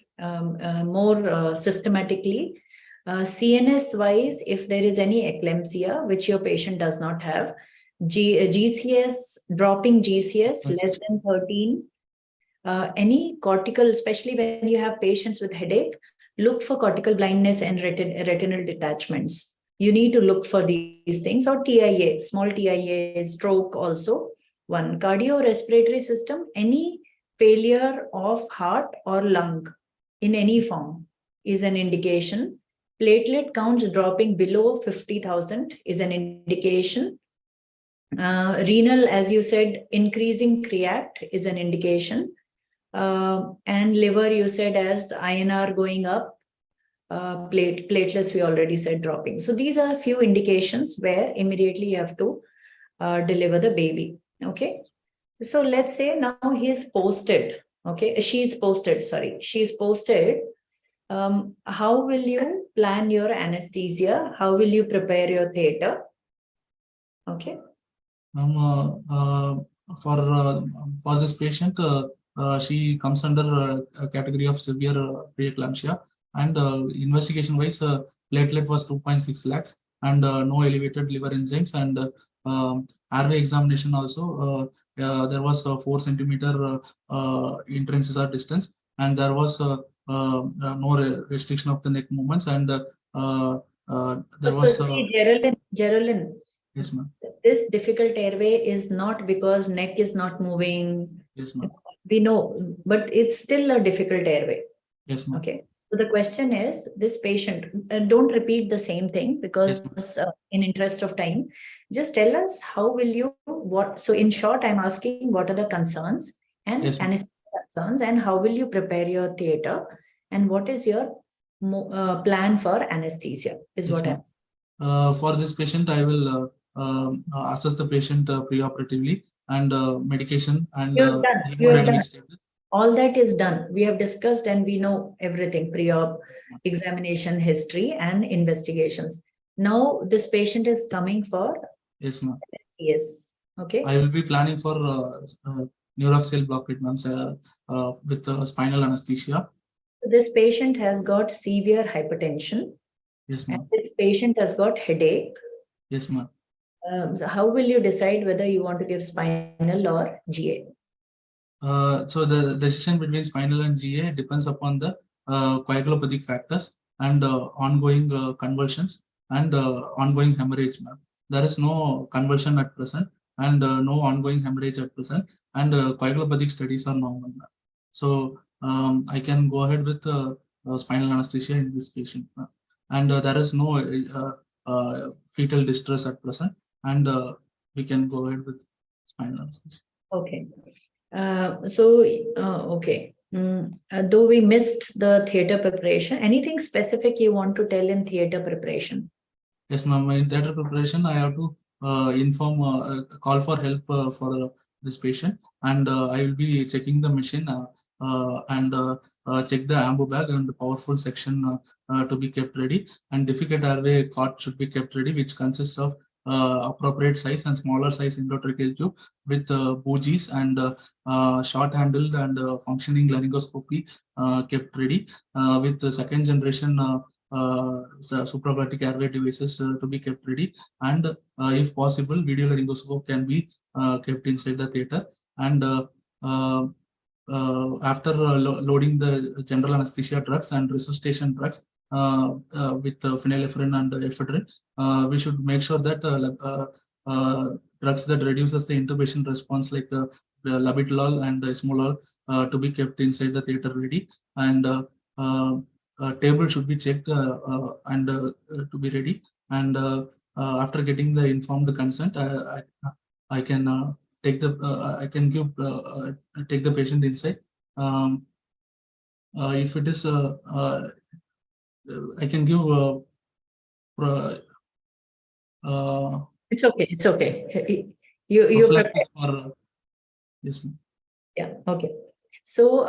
more systematically, CNS wise, if there is any eclampsia, which your patient does not have, GCS, dropping GCS less than 13, any cortical, especially when you have patients with headache, look for cortical blindness and retinal detachments. You need to look for these things, or TIA, small TIA, stroke also. One, cardiorespiratory system, any failure of heart or lung in any form is an indication. Platelet counts dropping below 50,000 is an indication. Renal, as you said, increasing creat is an indication. And liver, you said, as INR going up, platelets, we already said dropping. So these are a few indications where immediately you have to deliver the baby. Okay. So let's say now he's posted. Okay. She's posted. How will you plan your anesthesia? How will you prepare your theater? Okay. For this patient, she comes under a category of severe preeclampsia, and investigation wise, platelet was 2.6 lakhs, and no elevated liver enzymes, and airway examination also, there was 4 centimeter intrinsic distance, and there was no restriction of the neck movements, and there was Geraldine. Yes, ma'am. This difficult airway is not because neck is not moving. Yes, ma'am. We know, but it's still a difficult airway. Yes, ma'am. Okay. So the question is, this patient, don't repeat the same thing, because in interest of time, just tell us how will you, what, so in short, I'm asking what are the concerns and anesthesia concerns, and how will you prepare your theater, and what is your plan for anesthesia is what I'm. For this patient, I will assess the patient preoperatively, and medication and hemodynamic status. All that is done. We have discussed and we know everything, pre-op, examination, history, and investigations. Now this patient is coming for. Yes, ma'am. Yes. Okay. I will be planning for neuroaxial block treatments with spinal anesthesia. This patient has got severe hypertension. Yes, And ma'am. this patient has got headache. Yes, ma'am. So how will you decide whether you want to give spinal or GA? So the decision between spinal and GA depends upon the coagulopathic factors and ongoing convulsions and ongoing hemorrhage, ma'am. There is no convulsion at present and no ongoing hemorrhage at present, and coagulopathic studies are normal, ma'am. So I can go ahead with spinal anesthesia in this patient, ma'am. And there is no fetal distress at present, and we can go ahead with spinal anesthesia. Okay. Okay. Though we missed the theater preparation, anything specific you want to tell in theater preparation? Yes, ma'am. In theater preparation, I have to inform, call for help for this patient, and I will be checking the machine and check the ambu bag and the powerful section to be kept ready, and defecate airway cot should be kept ready, which consists of appropriate size and smaller size endotracheal tube with bougies and short handled and functioning laryngoscopy kept ready with the second generation supraglottic airway devices to be kept ready, and if possible, video laryngoscope can be kept inside the theater. And after loading the general anesthesia drugs and resuscitation drugs with phenylephrine and ephedrine, we should make sure that drugs that reduces the intubation response like labetalol and esmolol to be kept inside the theater ready, and table should be checked and to be ready, and after getting the informed consent, I can take the I can give take the patient inside. If it is I can give It's okay. It's okay. You prophylaxis for yes, ma'am. Yeah. Okay. So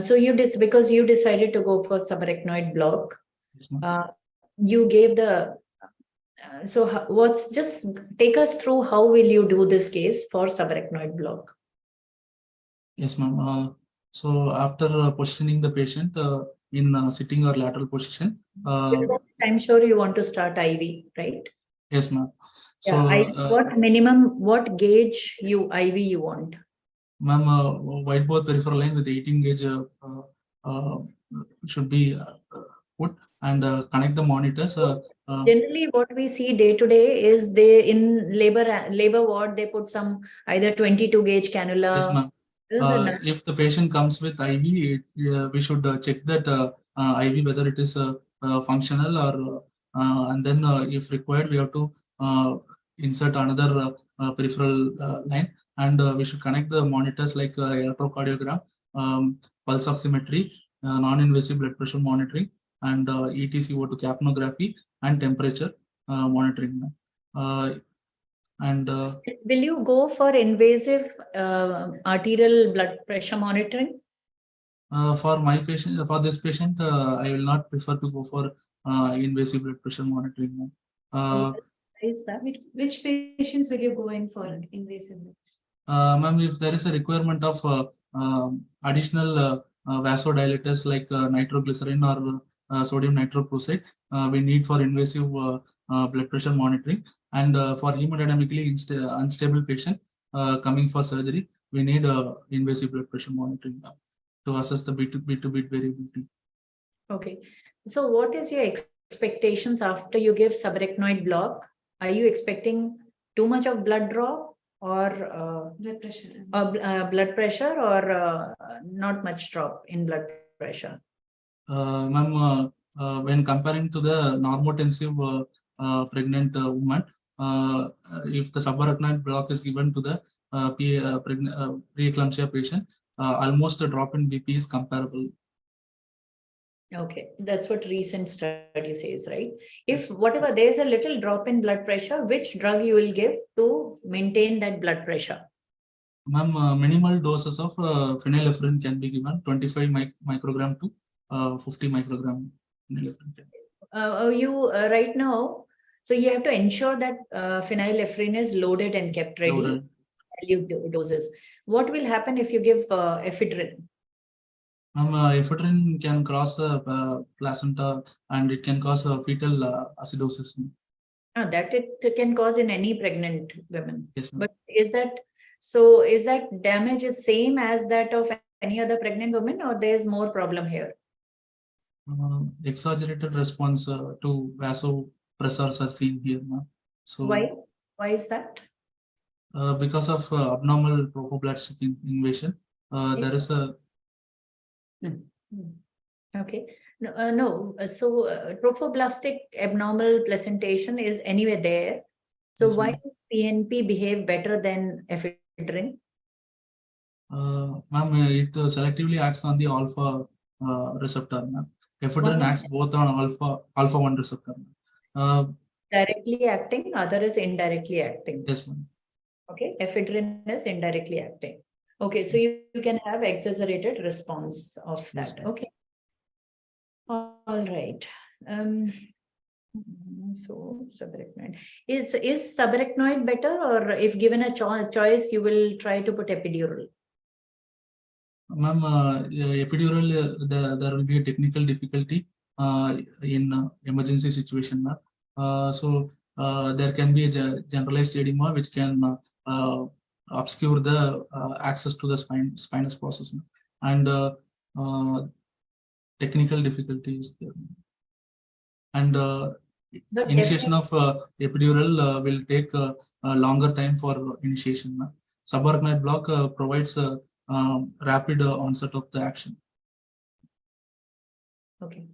so because you decided to go for subarachnoid block, Yes, ma'am. you gave the so just take us through how will you do this case for subarachnoid block? Yes, ma'am. So after positioning the patient in sitting or lateral position, I'm sure you want to start IV, right? yes, ma'am. So what gauge IV you want? Ma'am, white bore peripheral line with 18 gauge should be put, and connect the monitors. Generally, what we see day to day is they in labor ward they put some either 22 gauge cannula. Yes, ma'am. If the patient comes with IV, we should check that IV whether it is functional or and then if required we have to insert another peripheral line, and we should connect the monitors like electrocardiogram, pulse oximetry, non-invasive blood pressure monitoring, and ETCO2 capnography and temperature monitoring. And will you go for invasive arterial blood pressure monitoring? For my patient, for this patient, I will not prefer to go for invasive blood pressure monitoring. Which patients will you go in for invasive? Ma'am, if there is a requirement of additional vasodilators like nitroglycerin or sodium nitroprusside, we need for invasive blood pressure monitoring, and for hemodynamically unstable patient coming for surgery, we need invasive blood pressure monitoring to assess the beat to beat variability. Okay, so what is your expectations after you give subarachnoid block? Are you expecting too much of blood draw or blood pressure, or not much drop in blood pressure? Ma'am, when comparing to the normotensive pregnant woman, if the subarachnoid block is given to the preeclampsia patient, almost a drop in BP is comparable. Okay, that's what recent study says, right? If whatever there's a little drop in blood pressure, which drug you will give to maintain that blood pressure? Ma'am, minimal doses of phenylephrine can be given, 25 microgram to 50 microgram phenylephrine. You right now, so you have to ensure that phenylephrine is loaded and kept ready. Value doses. what will happen if you give ephedrine? Ephedrine can cross the placenta and it can cause fetal acidosis. That it can cause in any pregnant women. Yes, ma'am. But is that damage is same as that of any other pregnant woman, or there's more problem here? Exaggerated response to vasopressors are seen here, ma'am. So Why is that? because of abnormal trophoblastic invasion, there is a Okay. No. So trophoblastic abnormal placentation is anyway there. So Yes, why ma'am. does PNP behave better than ephedrine? Ma'am, it selectively acts on the alpha receptor, ma'am. Ephedrine acts both on alpha 1 receptor. Directly acting, other is indirectly acting. Yes, ma'am. Okay, ephedrine is indirectly acting. Okay, so you can have exaggerated response of Yes, that. ma'am. Okay. All right. So subarachnoid. Is subarachnoid better, or if given a choice, you will try to put epidural? Ma'am, epidural, there will be a technical difficulty in emergency situation, ma'am. So there can be a generalized edema which can obscure the access to the spinous process, and technical difficulties there. And initiation of epidural will take a longer time for initiation. Subarachnoid block provides a rapid onset of the action. Okay.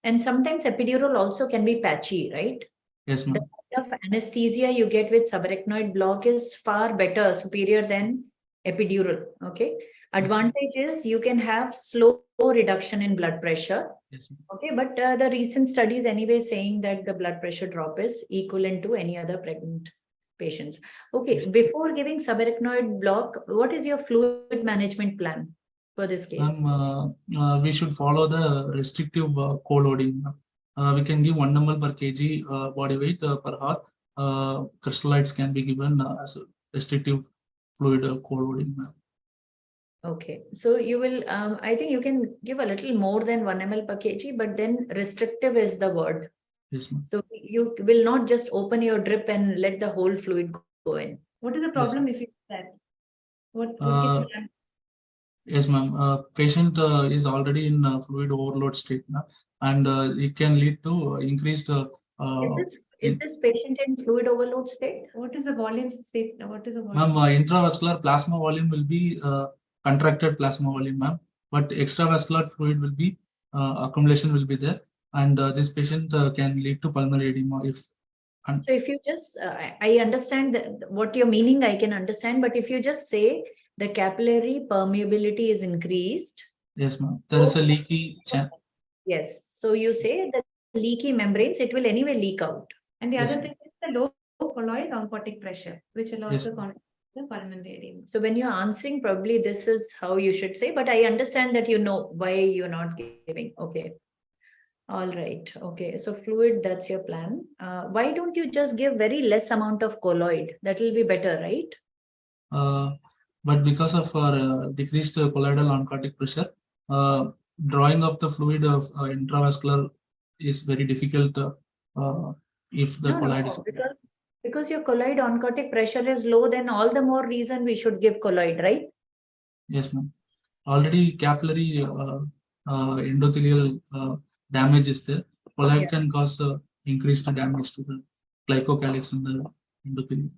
And sometimes epidural also can be patchy, right? Yes, ma'am. The kind of anesthesia you get with subarachnoid block is far better, superior than epidural. Okay. Advantage is you can have slow reduction in blood pressure. Yes, ma'am. Okay, but the recent studies anyway saying that the blood pressure drop is equivalent to any other pregnant patients. Okay, before giving subarachnoid block, what is your fluid management plan for this case? We should follow the restrictive co-loading. We can give 1 ml per kg body weight per hour. Crystalloids can be given as a restrictive fluid co-loading. Okay, so you will, I think you can give a little more than 1 ml per kg, but then restrictive is the word. Yes, ma'am. So you will not just open your drip and let the whole fluid go in. What is the problem if you do that? What Yes, ma'am. Patient is already in fluid overload state now, and it can lead to increased. Is this patient in fluid overload state? What is the volume state? What is the volume? Ma'am, intravascular plasma volume will be contracted plasma volume, ma'am, but extravascular fluid will be accumulation will be there, and this patient can lead to pulmonary edema if. So if you just, I understand that what you're meaning, I can understand, but if you just say the capillary permeability is increased. Yes, ma'am. There is a leaky channel. Yes. So you say that leaky membranes, it will anyway leak out. And the Yes, other thing is the low colloid oncotic pressure, which will also contribute to the pulmonary edema. So when you're answering, probably this is how you should say, but I understand that you know why you're not giving. Okay. All right. Okay. So fluid, that's your plan. Why don't you just give very less amount of colloid? That will be better, right? But because of decreased colloidal oncotic pressure, drawing up the fluid of intravascular is very difficult if the colloid is. Because your colloid oncotic pressure is low, then all the more reason we should give colloid, right? Yes, ma'am. Already capillary endothelial damage is there. Colloid can cause increased damage to the glycocalyx in the endothelium.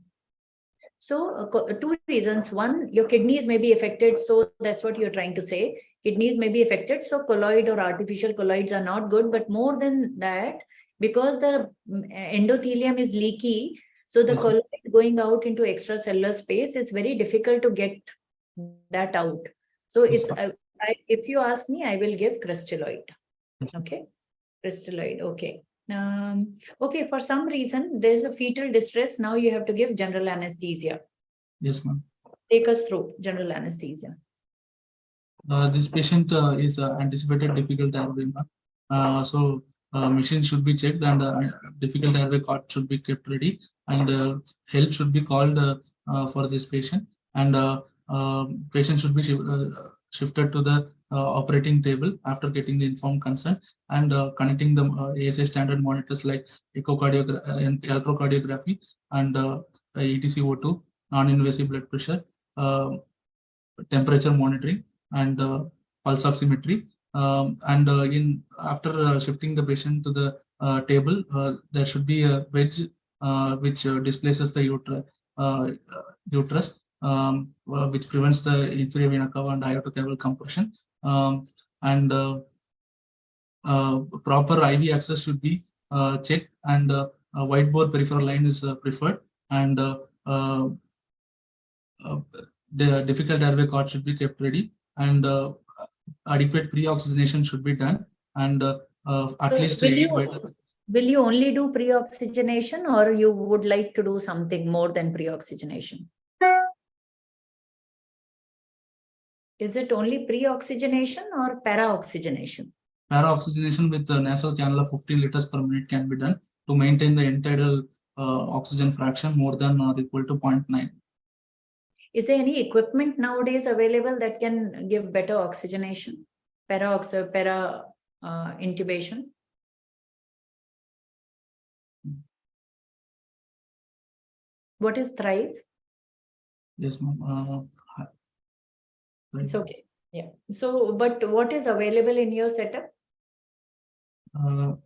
So two reasons. One, your kidneys may be affected. So that's what you're trying to say. Kidneys may be affected. So colloid or artificial colloids are not good. But more than that, because the endothelium is leaky, so the colloid going out into extracellular space, it's very difficult to get that out. So it's, if you ask me, I will give crystalloid. Okay, crystalloid. Okay. Okay, for some reason there's a fetal distress. Now you have to give general anesthesia. Yes, ma'am. Take us through general anesthesia. This patient is anticipated difficult airway. So machine should be checked and difficult airway cot should be kept ready, and help should be called for this patient, and patient should be shifted to the operating table after getting the informed consent, and connecting the ASI standard monitors like and electrocardiography and ETCO2, non-invasive blood pressure, temperature monitoring, and pulse oximetry. And after shifting the patient to the table, there should be a wedge which displaces the uterus, which prevents the inferior vena cava and iotocaval compression. And proper IV access should be checked, and a wide-bore peripheral line is preferred, and the difficult airway cord should be kept ready, and adequate pre-oxygenation should be done, and at least will you only do pre-oxygenation, or you would like to do something more than pre-oxygenation? Is it only pre-oxygenation or para-oxygenation? Para-oxygenation with nasal cannula 15 liters per minute can be done to maintain the end-tidal oxygen fraction more than or equal to 0.9. Is there any equipment nowadays available that can give better oxygenation, intubation? What is Thrive? Yes, ma'am. It's okay. Yeah. So, but what is available in your setup? Ma'am,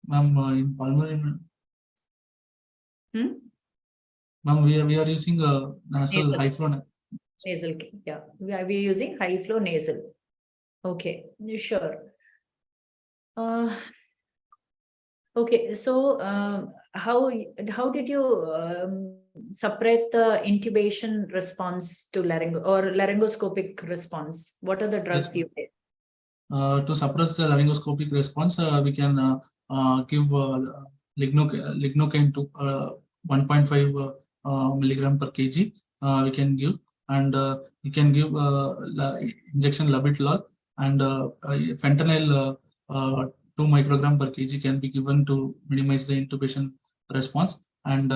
in pulmonary. Ma'am, we are using a nasal high flow. Nasal, yeah. We are using high flow nasal. Okay, sure. Okay, so how did you suppress the intubation response to laryngoscopic response? What are the drugs you take? To suppress the laryngoscopic response, we can give lignocaine to 1.5 milligram per kg. We can give, and we can give injection labetalol, and fentanyl 2 microgram per kg can be given to minimize the intubation response, and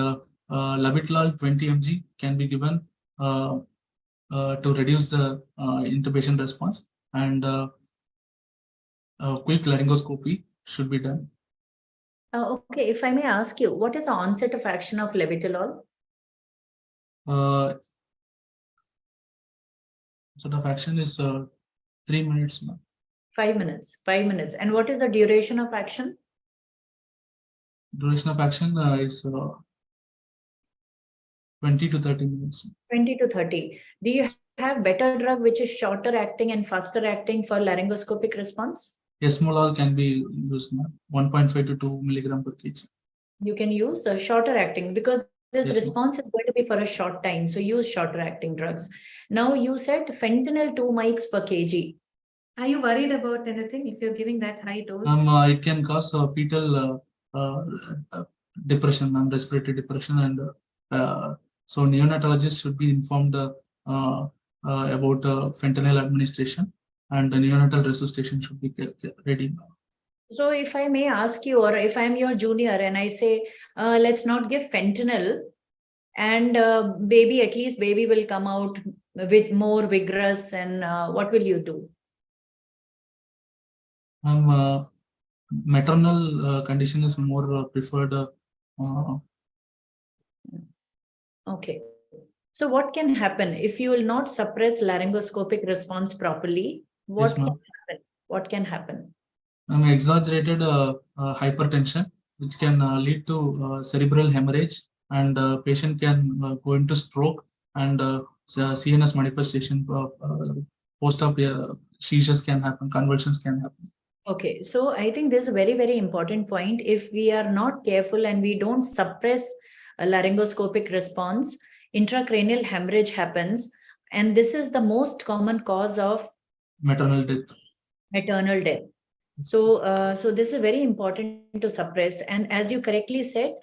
labetalol 20 mg can be given to reduce the intubation response, and quick laryngoscopy should be done. Okay, if I may ask you, what is the onset of action of labetalol? Sort of action is 3 minutes. 5 minutes. 5 minutes. And what is the duration of action? Duration of action is 20 to 30 minutes. 20 to 30. Do you have better drug which is shorter acting and faster acting for laryngoscopic response? Esmolol can be used, 1.5 to 2 milligram per kg. You can use a shorter acting because this response is going to be for a short time. So use shorter acting drugs. Now you said fentanyl 2 mics per kg. Are you worried about anything if you're giving that high dose? It can cause fetal depression and respiratory depression, and so neonatologists should be informed about fentanyl administration, and the neonatal resuscitation should be ready. So if I may ask you, or if I'm your junior and I say, let's not give fentanyl, and at least baby will come out with more vigorous, and what will you do? Maternal condition is more preferred. Okay. So what can happen if you will not suppress laryngoscopic response properly? What can happen? What can happen? Exaggerated hypertension, which can lead to cerebral hemorrhage, and patient can go into stroke, and CNS manifestation, post-op seizures can happen, convulsions can happen. Okay, so I think this is a very, very important point. If we are not careful and we don't suppress a laryngoscopic response, intracranial hemorrhage happens, and this is the most common cause of maternal death. So, so this is very important to suppress. And as you correctly said,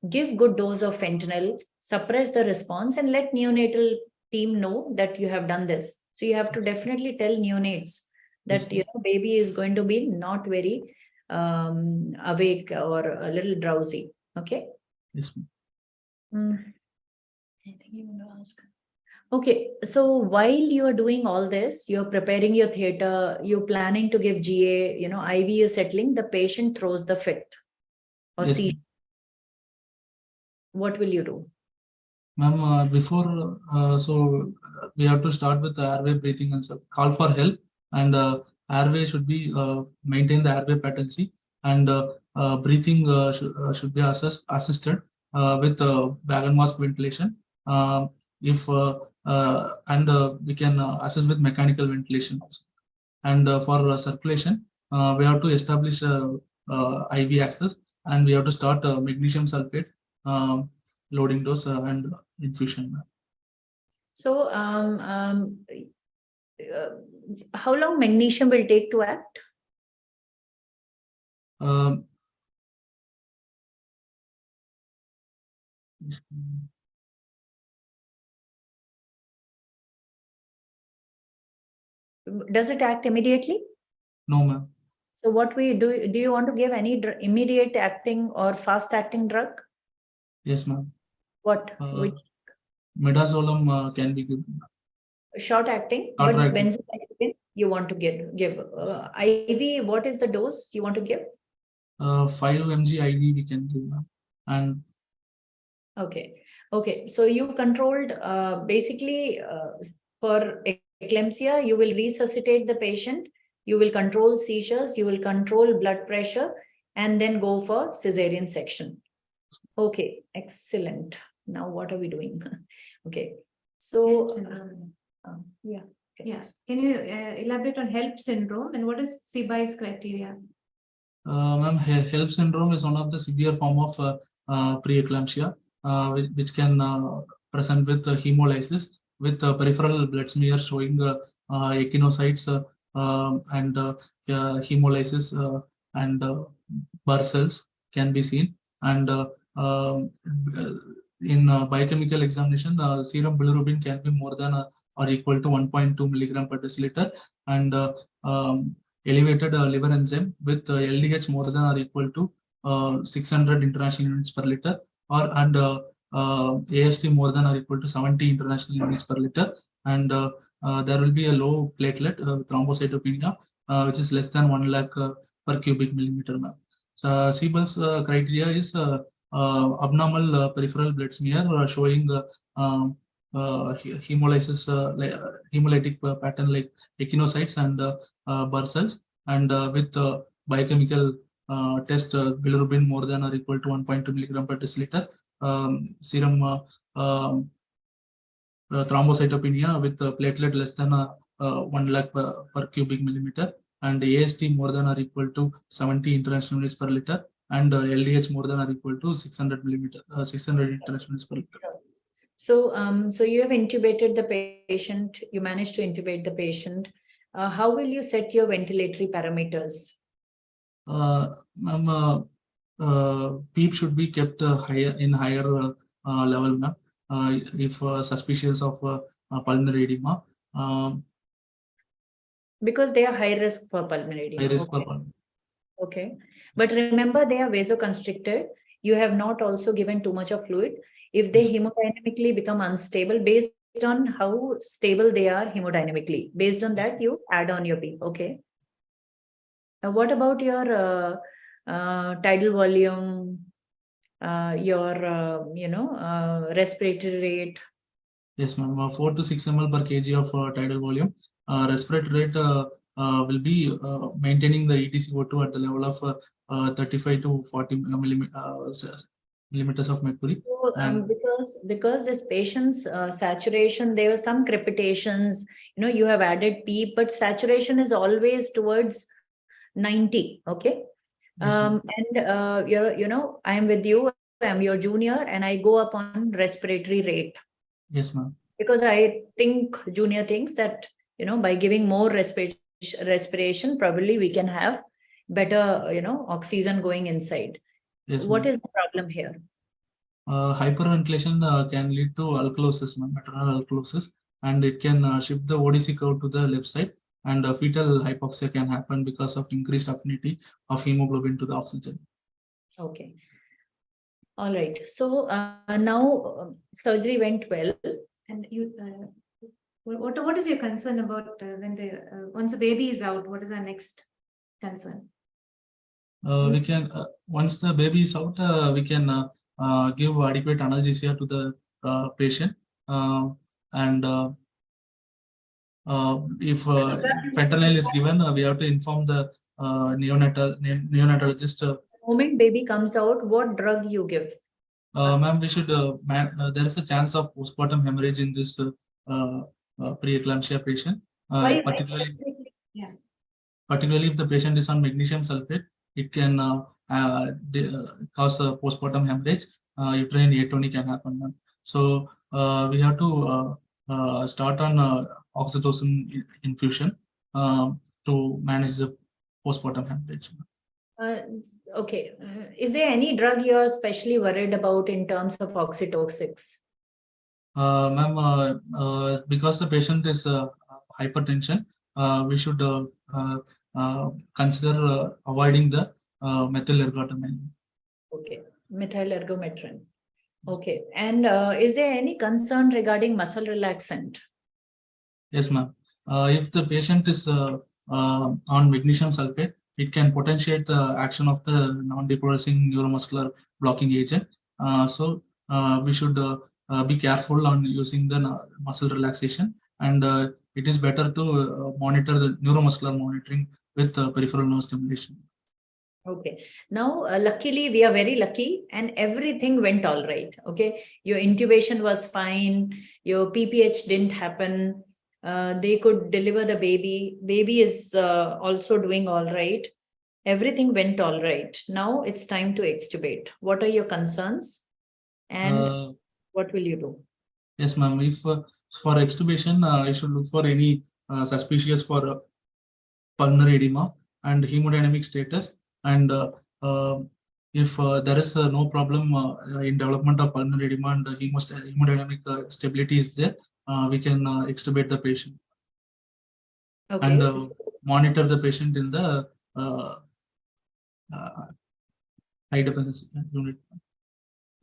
give good dose of fentanyl, suppress the response, and let neonatal team know that you have done this. So you have to definitely tell neonates that baby is going to be not very awake or a little drowsy. Okay. Yes. Anything you want to ask? Okay, so while you are doing all this, you're preparing your theater, you're planning to give GA, IV is settling, the patient throws the fit or Yes, seizure. What will you do? ma'am, before, so we have to start with the airway breathing and call for help, and airway should be maintain the airway patency, and breathing should be assisted with bag and mask ventilation. If and we can assist with mechanical ventilation also. And for circulation, we have to establish IV access, and we have to start magnesium sulfate loading dose and infusion. So, how long magnesium will take to act? Does it act immediately? No, ma'am. So what we do you want to give any immediate acting or fast acting drug? Yes, ma'am. What? Which Midazolam can be given. short acting, Short but acting. benzodiazepine you want to give. IV, what is the dose you want to give? 5 mg IV we can give, ma'am. And Okay. So you controlled basically for eclampsia, you will resuscitate the patient, you will control seizures, you will control blood pressure, and then go for cesarean section. Okay, excellent. Now what are we doing? Okay, so yeah. Yes. Can you elaborate on HELP syndrome and what is CBI's criteria? ma'am, HELP syndrome is one of the severe form of preeclampsia, which can present with hemolysis with peripheral blood smear showing echinocytes and hemolysis and Burr cells can be seen. And in biochemical examination, serum bilirubin can be more than or equal to 1.2 milligram per deciliter, and elevated liver enzyme with LDH more than or equal to 600 international units per liter, and AST more than or equal to 70 international units per liter, and there will be a low platelet thrombocytopenia, which is less than 1 lakh per cubic millimeter. So Siebel's criteria is abnormal peripheral blood smear showing hemolysis, hemolytic pattern like echinocytes and Burr cells, and with biochemical test bilirubin more than or equal to 1.2 milligram per deciliter, serum thrombocytopenia with platelet less than 1 lakh per cubic millimeter, and AST more than or equal to 70 international units per liter, and LDH more than or equal to 600 international units per liter. So, so you have intubated the patient, you managed to intubate the patient. How will you set your ventilatory parameters? PEEP should be kept higher level, ma'am. If suspicious of pulmonary edema. Because they are high risk for pulmonary edema. High risk for pulmonary. Okay. But remember, they are vasoconstricted. You have not also given too much of fluid. If they hemodynamically become unstable, based on how stable they are hemodynamically, based on that, you add on your PEEP. Okay. What about your tidal volume, your respiratory rate? Yes, ma'am. 4 to 6 ml per kg of tidal volume. Respiratory rate will be maintaining the EtCO2 at the level of 35 to 40 millimeters of mercury. So, because this patient's saturation, there were some crepitations. You have added PEEP, but saturation is always towards 90. Okay. Yes, and I am with you. I'm your junior, and I go up on respiratory rate. Yes, ma'am. Because I think junior thinks that by giving more respiration, probably we can have better oxygen going inside. Yes, what is the problem here? Hyperventilation can lead to alkalosis, maternal alkalosis, and it can shift the ODC curve to the left side, and fetal hypoxia can happen because of increased affinity of hemoglobin to the oxygen. Okay. All right. So now surgery went well. And you, what is your concern about when once a baby is out? What is our next concern? We can once the baby is out, we can give adequate analgesia to the patient, and if fentanyl is given, we have to inform the neonatologist. The moment baby comes out, what drug you give? Ma'am, we should. There is a chance of postpartum hemorrhage in this pre-eclampsia patient, particularly. Yeah. Particularly if the patient is on magnesium sulfate, it can cause a postpartum hemorrhage. Uterine atony can happen, ma'am. So we have to start on oxytocin infusion to manage the postpartum hemorrhage. Okay. Is there any drug you're especially worried about in terms of oxytocics? Ma'am, because the patient is hypertension, we should consider avoiding the methyl ergotamine. Okay, methyl ergometrin. Okay, and is there any concern regarding muscle relaxant? Yes, ma'am. If the patient is on magnesium sulfate, it can potentiate the action of the non-depolarizing neuromuscular blocking agent. So we should be careful on using the muscle relaxation, and it is better to monitor the neuromuscular monitoring with peripheral nerve stimulation. Okay, now luckily we are very lucky and everything went all right. Okay, your intubation was fine, your PPH didn't happen, they could deliver the baby. Baby is also doing all right. Everything went all right. Now it's time to extubate. What are your concerns and what will you do? Yes, ma'am. If for extubation, I should look for any suspicious for pulmonary edema and hemodynamic status. And if there is no problem in development of pulmonary edema and hemodynamic stability is there, we can extubate the patient. Okay. And monitor the patient in the high dependency unit.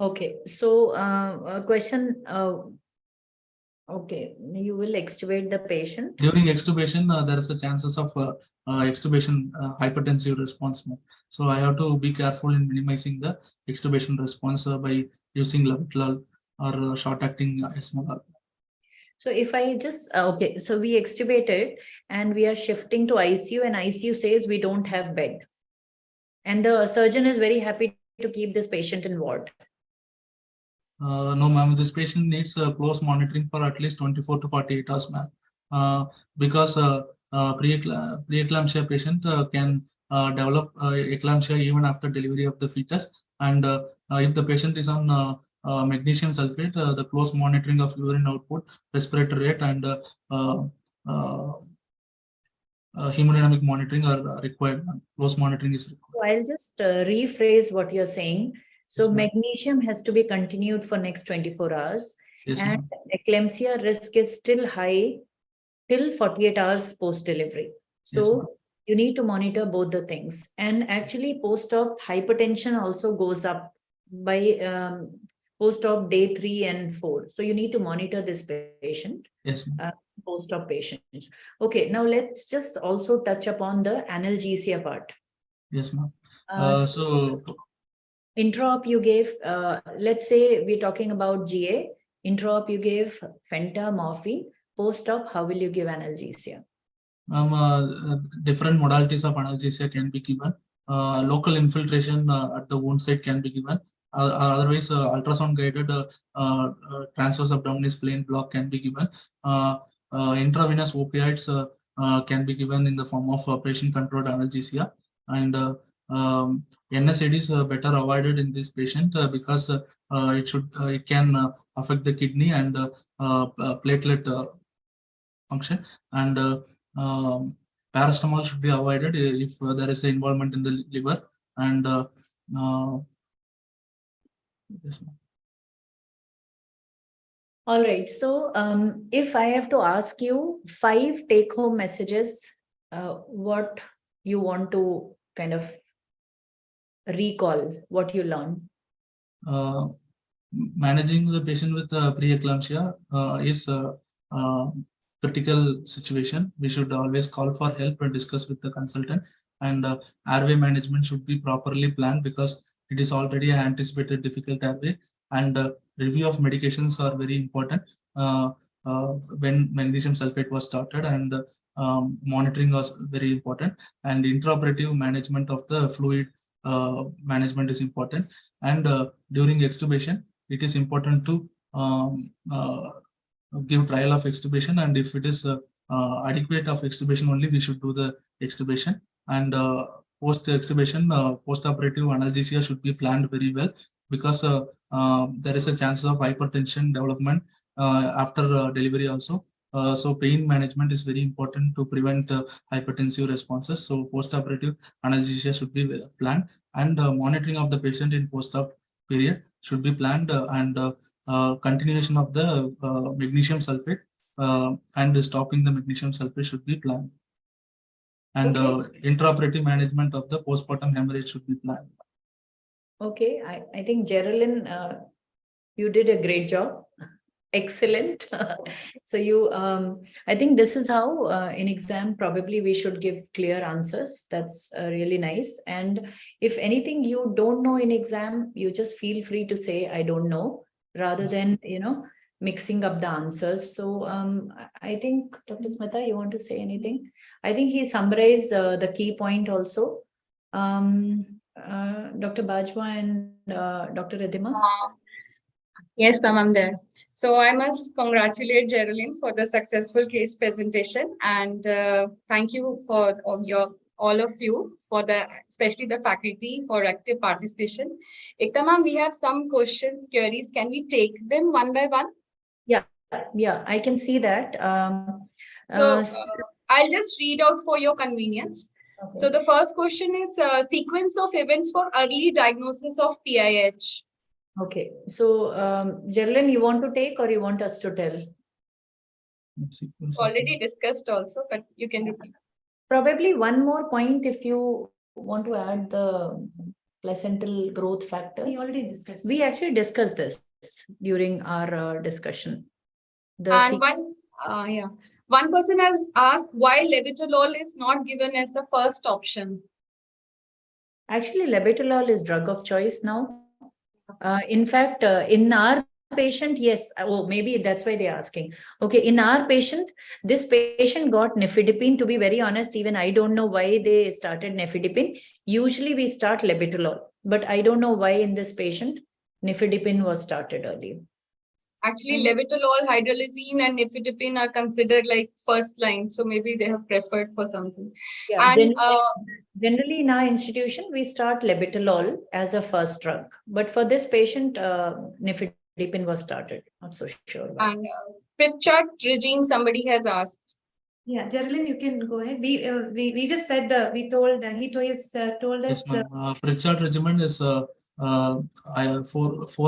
Okay, so a question. Okay, you will extubate the patient. During extubation, there is a chances of extubation hypertensive response. So I have to be careful in minimizing the extubation response by using labetalol or short-acting SMOL. So if I just, okay, so we extubated and we are shifting to ICU and ICU says we don't have bed. And the surgeon is very happy to keep this patient in ward. No, ma'am, this patient needs close monitoring for at least 24 to 48 hours, ma'am. Because pre-eclampsia patient can develop eclampsia even after delivery of the fetus. And if the patient is on magnesium sulfate, the close monitoring of urine output, respiratory rate, and hemodynamic monitoring are required. Close monitoring is required. So I'll just rephrase what you're saying. So Yes, magnesium has to be continued for next 24 hours. Yes, and eclampsia risk is still high till 48 hours post-delivery. So you need to monitor both the things. And actually post-op hypertension also goes up by post-op day 3 and 4. So you need to monitor this patient. Yes, post-op patients. Okay, now let's just also touch upon the analgesia part. Yes, ma'am. So intra-op you gave, let's say we're talking about GA, intra-op you gave Fenta, morphine, post-op, how will you give analgesia? Different modalities of analgesia can be given. Local infiltration at the wound site can be given. Otherwise, ultrasound guided transverse abdominis plane block can be given. Intravenous opioids can be given in the form of patient controlled analgesia. And NSAID is better avoided in this patient because it can affect the kidney and platelet function, and paracetamol should be avoided if there is involvement in the liver. And yes, all right, so if I have to ask you 5 take-home messages, what you want to kind of recall, what you learned? Managing the patient with preeclampsia is a critical situation. We should always call for help and discuss with the consultant. And airway management should be properly planned because it is already an anticipated difficult airway. And review of medications are very important. When magnesium sulfate was started, and monitoring was very important. And intraoperative management of the fluid management is important. And during extubation, it is important to give trial of extubation, and if it is adequate of extubation only, we should do the extubation. And post extubation, post-operative analgesia should be planned very well, because there is a chance of hypertension development after delivery also. So pain management is very important to prevent hypertensive responses. So post-operative analgesia should be planned, and monitoring of the patient in post-op period should be planned, and continuation of the magnesium sulfate and stopping the magnesium sulfate should be planned. And intraoperative management of the postpartum hemorrhage should be planned. Okay, I think Geraldine, you did a great job. Excellent. So you, I think this is how in exam probably we should give clear answers. That's really nice. And if anything you don't know in exam, you just feel free to say, I don't know, rather than, mixing up the answers. So I think, Dr. Smita, you want to say anything? I think he summarized the key point also. Dr. Bajwa and Dr. Ridhima. Yes, ma'am, I'm there. So I must congratulate Geraldine for the successful case presentation, and thank you for all of you, for especially the faculty, for active participation. Ekta ma'am, we have some questions, queries. Can we take them one by one? Yeah, I can see that. I'll just read out for your convenience. Okay. So the first question is sequence of events for early diagnosis of PIH. Okay, so Geraldine, you want to take or you want us to tell? Already discussed also, but you can repeat. Probably one more point if you want to add the placental growth factors. We already discussed. We actually discussed this during our discussion. And one person has asked why labetalol is not given as the first option. Actually, labetalol is drug of choice now. In fact, in our patient, yes. Oh, maybe that's why they're asking. Okay, in our patient, this patient got nifedipine. To be very honest, even I don't know why they started nifedipine. Usually we start labetalol, but I don't know why in this patient nifedipine was started early. Actually, labetalol, hydralazine, and nifedipine are considered like first line, so maybe they have preferred for something. Yeah, and generally in our institution, we start labetalol as a first drug, but for this patient, nifedipine was started. Not so sure. And Pritchard regime, somebody has asked. Yeah, Geraldine, you can go ahead. We just said he told us. Yes, Pritchard regimen is 4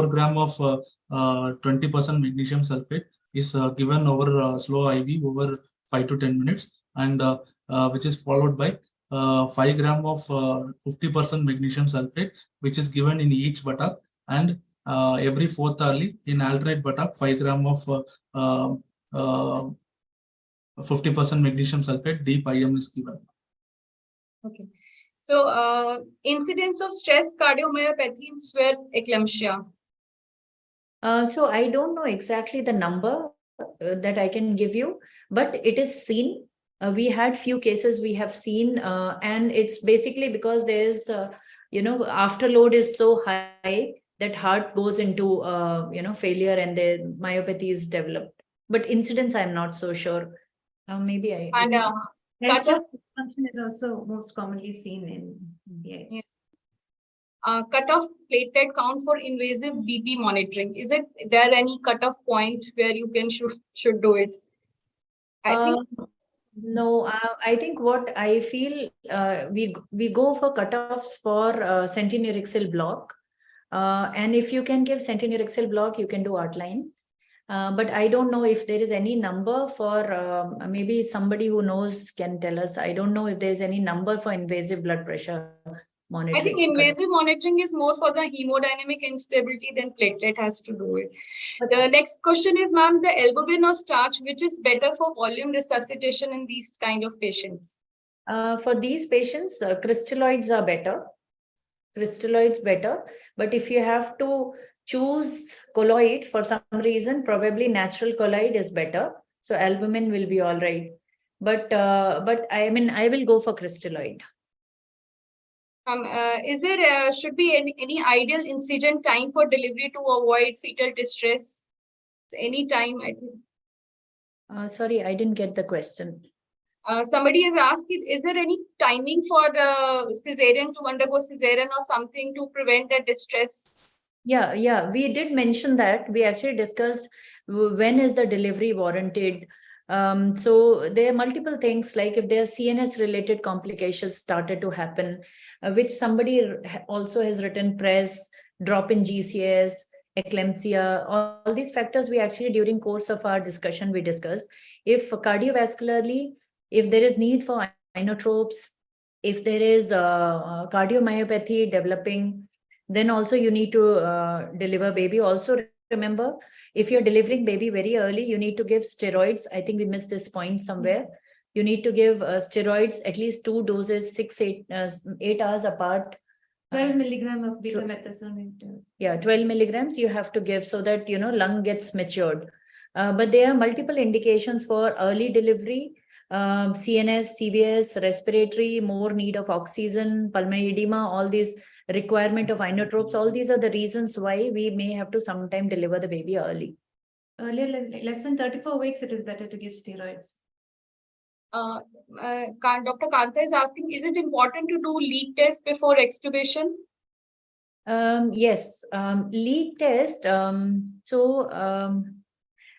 gram of 20% magnesium sulfate is given over slow IV over 5 to 10 minutes, and which is followed by 5 gram of 50% magnesium sulfate, which is given in each buttock, and every fourth hourly in alternate buttock 5 gram of 50% magnesium sulfate deep IM is given. Okay. So incidence of stress cardiomyopathy in severe eclampsia. So I don't know exactly the number that I can give you, but it is seen. We had few cases we have seen, and it's basically because there's, afterload is so high that heart goes into, failure and the myopathy is developed. But incidence, I'm not so sure. Maybe I. And cutoff function is also most commonly seen in PIH. Yeah. Cutoff platelet count for invasive BP monitoring. Is there any cutoff point where you can should do it? I think. No, I think what I feel we go for cutoffs for centenurexil block, and if you can give centenurexil block, you can do outline. But I don't know if there is any number for maybe somebody who knows can tell us. I don't know if there's any number for invasive blood pressure monitoring. I think invasive monitoring is more for the hemodynamic instability than platelet has to do it. The next question is, ma'am, the albumin or starch, which is better for volume resuscitation in these kind of patients? For these patients, crystalloids are better. Crystalloids better. But if you have to choose colloid for some reason, probably natural colloid is better. So albumin will be all right. But I mean, I will go for crystalloid. Is there should be any ideal incision time for delivery to avoid fetal distress? So any time, I think. Sorry, I didn't get the question. Somebody has asked, is there any timing for the cesarean to undergo cesarean or something to prevent that distress? Yeah, we did mention that. We actually discussed when is the delivery warranted. So there are multiple things, like if there are CNS related complications started to happen, which somebody also has written press, drop in GCS, eclampsia, all these factors we actually during course of our discussion we discussed. If cardiovascularly, if there is need for inotropes, if there is cardiomyopathy developing, then also you need to deliver baby. Also remember, if you're delivering baby very early, you need to give steroids. I think we missed this point somewhere. You need to give steroids at least 2 doses, 8 hours apart. 12 milligram of betamethasone. Yeah, 12 milligrams you have to give so that, lung gets matured. But there are multiple indications for early delivery, CNS, CVS, respiratory, more need of oxygen, pulmonary edema, all these requirement of inotropes. All these are the reasons why we may have to sometime deliver the baby early. Earlier, less than 34 weeks, it is better to give steroids. Dr. Kanta is asking, is it important to do leak test before extubation? Yes, leak test.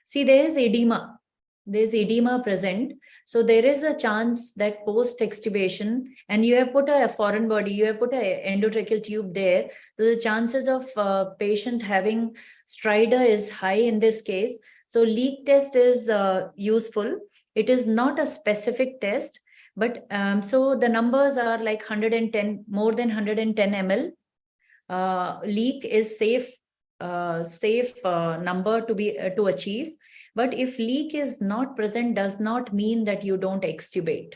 See, there is edema. There's edema present. So there is a chance that post extubation, and you have put a foreign body, you have put an endotracheal tube there. So the chances of patient having stridor is high in this case. So leak test is useful. It is not a specific test, but so the numbers are like 110, more than 110 ml. Leak is safe number to be to achieve. But if leak is not present, does not mean that you don't extubate.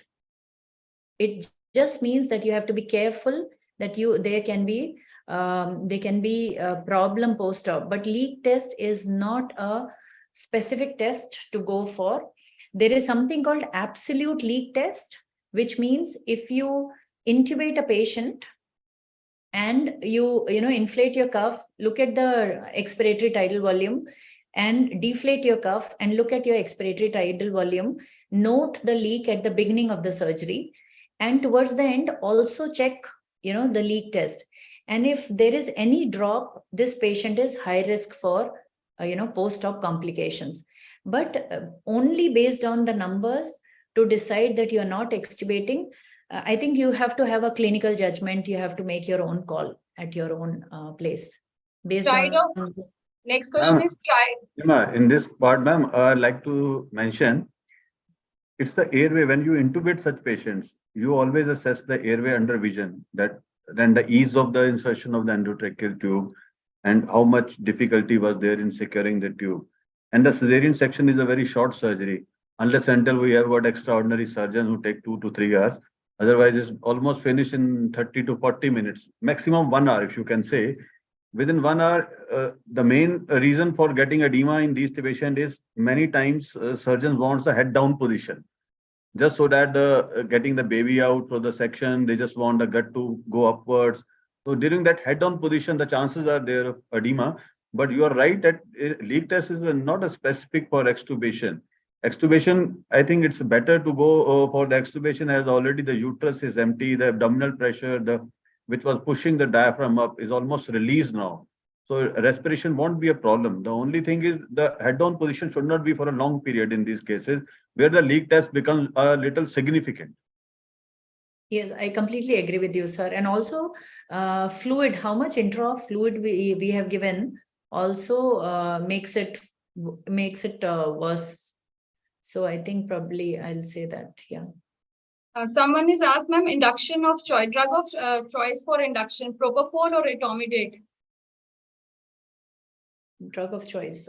It just means that you have to be careful that there can be a problem post-op. But leak test is not a specific test to go for. There is something called absolute leak test, which means if you intubate a patient and you inflate your cuff, look at the expiratory tidal volume, and deflate your cuff and look at your expiratory tidal volume, note the leak at the beginning of the surgery, and towards the end also check the leak test. And if there is any drop, this patient is high risk for post-op complications. But only based on the numbers to decide that you're not extubating, I think you have to have a clinical judgment. You have to make your own call at your own place based on. Next question is in this part, ma'am, I'd like to mention, it's the airway. When you intubate such patients, you always assess the airway under vision, that then the ease of the insertion of the endotracheal tube and how much difficulty was there in securing the tube. And the cesarean section is a very short surgery, unless until we have got extraordinary surgeons who take 2 to 3 hours. Otherwise, it's almost finished in 30 to 40 minutes, maximum 1 hour, if you can say. Within 1 hour, the main reason for getting edema in these patients is many times surgeons wants a head down position, just so that getting the baby out of the section, they just want the gut to go upwards. So during that head down position, the chances are there of edema. But you are right that leak test is not a specific for extubation. Extubation, I think it's better to go for the extubation as already the uterus is empty, the abdominal pressure, which was pushing the diaphragm up, is almost released now. So respiration won't be a problem. The only thing is the head down position should not be for a long period in these cases, where the leak test becomes a little significant. Yes, I completely agree with you, sir. And also fluid, how much intra fluid we have given also makes it worse. So I think probably I'll say that, yeah. Someone is asked, ma'am, induction of choice, drug of choice for induction, propofol or etomidate? Drug of choice.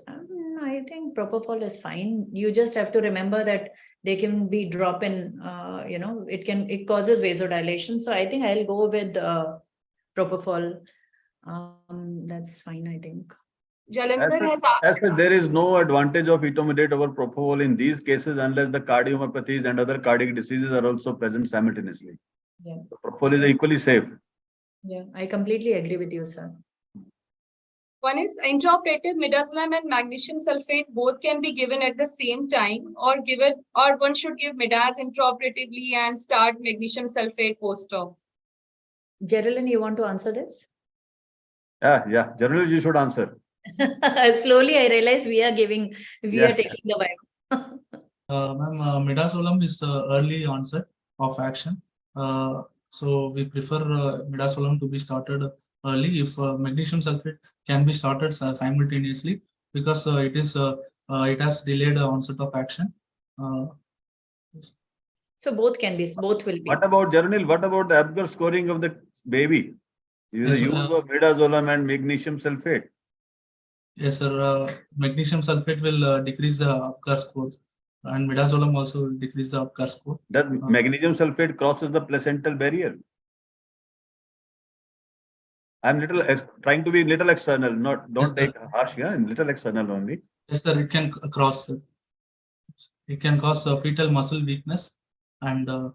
I think propofol is fine. You just have to remember that they can be drop in, it causes vasodilation. So I think I'll go with propofol. That's fine, I think. Jalandhar has As said, there is no advantage of etomidate over propofol in these cases unless the cardiomyopathies and other cardiac diseases are also present simultaneously. Yeah. Propofol is equally safe. Yeah, I completely agree with you, sir. One is intraoperative midazolam and magnesium sulfate both can be given at the same time, or one should give midaz intraoperatively and start magnesium sulfate post-op. Geraldine, you want to answer this? Yeah. Generally, you should answer. Slowly, I realize we are taking the bio. Ma'am, midazolam is early onset of action. So we prefer midazolam to be started early if magnesium sulfate can be started simultaneously because it has delayed onset of action. So both will be. What about Jernil? What about the Apgar scoring of the baby? Is the use of midazolam and magnesium sulfate? Yes, sir. Magnesium sulfate will decrease the Apgar scores, and midazolam also will decrease the Apgar score. Does magnesium sulfate crosses the placental barrier? I'm trying to be little external. Don't take harsh. Yeah, little external only. Yes, sir. It can cross. It can cause fetal muscle weakness and.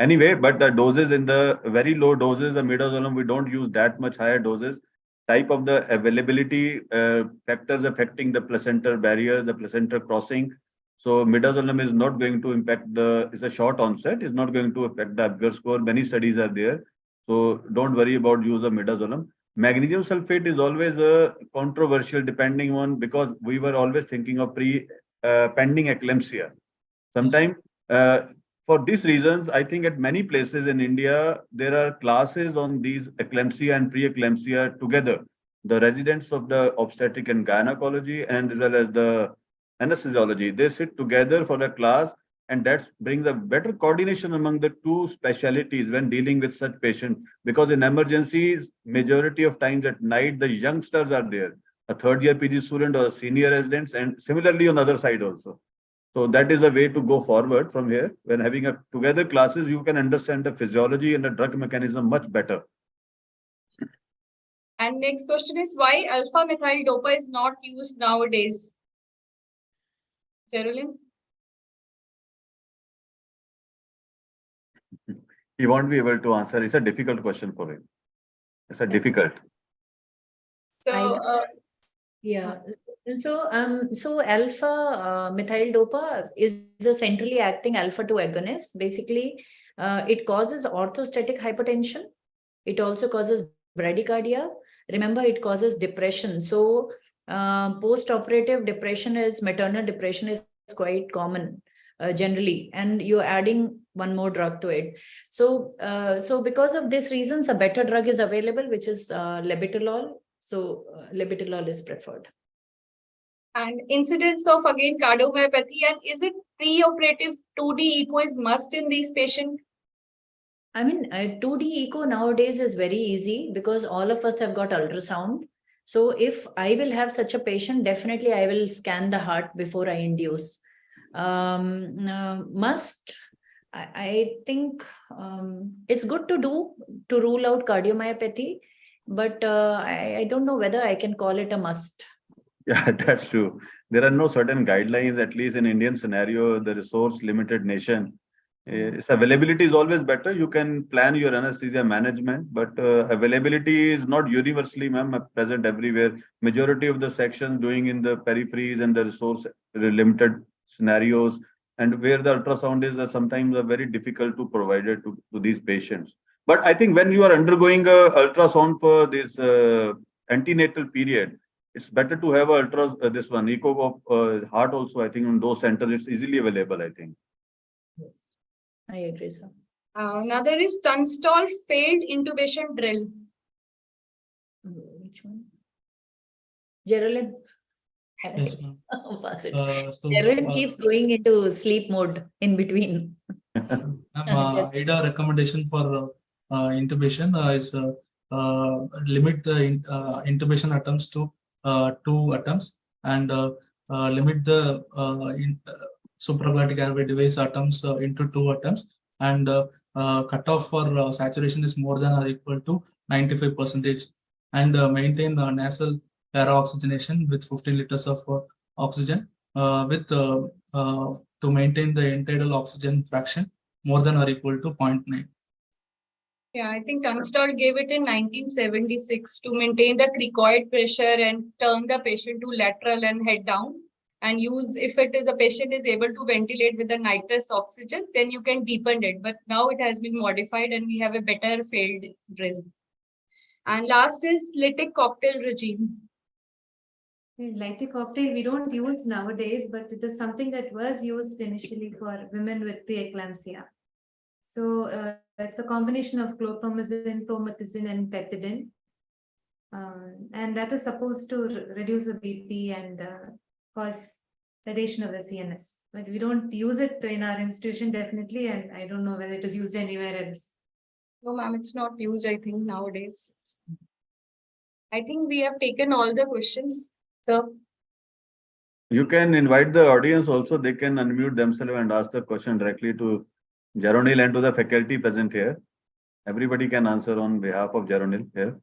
Anyway, but the doses in the very low doses, the midazolam, we don't use that much higher doses. Type of the availability factors affecting the placental barrier, the placental crossing. So midazolam is not going to impact it's a short onset, is not going to affect the Apgar score. Many studies are there. So don't worry about use of midazolam. Magnesium sulfate is always a controversial depending on, because we were always thinking of pending eclampsia. Sometimes for these reasons, I think at many places in India, there are classes on these eclampsia and pre-eclampsia together. The residents of the obstetric and gynecology and as well as the anesthesiology, they sit together for a class, and that brings a better coordination among the two specialities when dealing with such patients. Because in emergencies, majority of times at night, the youngsters are there, a third year PG student or a senior residents, and similarly on the other side also. So that is the way to go forward from here. When having a together classes, you can understand the physiology and the drug mechanism much better. And next question is, why alpha methyl dopa is not used nowadays? Geraldine? He won't be able to answer. It's a difficult question for him. It's a difficult. So yeah. So alpha methyl dopa is the centrally acting alpha-2 agonist. Basically, it causes orthostatic hypertension. It also causes bradycardia. Remember, it causes depression. So post-operative maternal depression is quite common generally, and you're adding one more drug to it. So because of these reasons, a better drug is available, which is labetalol. So labetalol is preferred. And incidence of again cardiomyopathy, and is it pre-operative 2D echo is must in these patients? I mean, 2D echo nowadays is very easy because all of us have got ultrasound. So if I will have such a patient, definitely I will scan the heart before I induce. Must, I think it's good to do to rule out cardiomyopathy, but I don't know whether I can call it a must. Yeah, that's true. There are no certain guidelines, at least in Indian scenario, the resource limited nation. Its availability is always better. You can plan your anesthesia management, but availability is not universally, ma'am, present everywhere. Majority of the sections doing in the peripheries and the resource limited scenarios, and where the ultrasound is sometimes very difficult to provide it to these patients. But I think when you are undergoing a ultrasound for this antenatal period, it's better to have this one echo of heart also. I think in those centers it's easily available, I think. Yes, I agree, sir. Now there is Tunstall failed intubation drill. Which one? Geraldine. Yes, ma'am. Was it? So, Everyone keeps going into sleep mode in between. Yes. IDA recommendation for intubation is limit the intubation attempts to 2 attempts and limit the supraglottic airway device attempts into 2 attempts, and cutoff for saturation is more than or equal to 95%, and maintain nasal para-oxygenation with 15 liters of oxygen to maintain the end-tidal oxygen fraction more than or equal to 0.9. Yeah, I think Tunstall gave it in 1976 to maintain the cricoid pressure and turn the patient to lateral and head down, and use, if the patient is able to ventilate with the nitrous oxygen, then you can deepen it. But now it has been modified and we have a better failed drill. And last is lytic cocktail regime. Lytic cocktail we don't use nowadays, but it is something that was used initially for women with preeclampsia. So it's a combination of chlorpromazine, promethazine, and pethidine. And that is supposed to reduce the BP and cause sedation of the CNS. But we don't use it in our institution, definitely, and I don't know whether it is used anywhere else. No, ma'am, it's not used, I think, nowadays. I think we have taken all the questions, sir. You can invite the audience also. They can unmute themselves and ask the question directly to Jaronil and to the faculty present here. Everybody can answer on behalf of Jaronil here.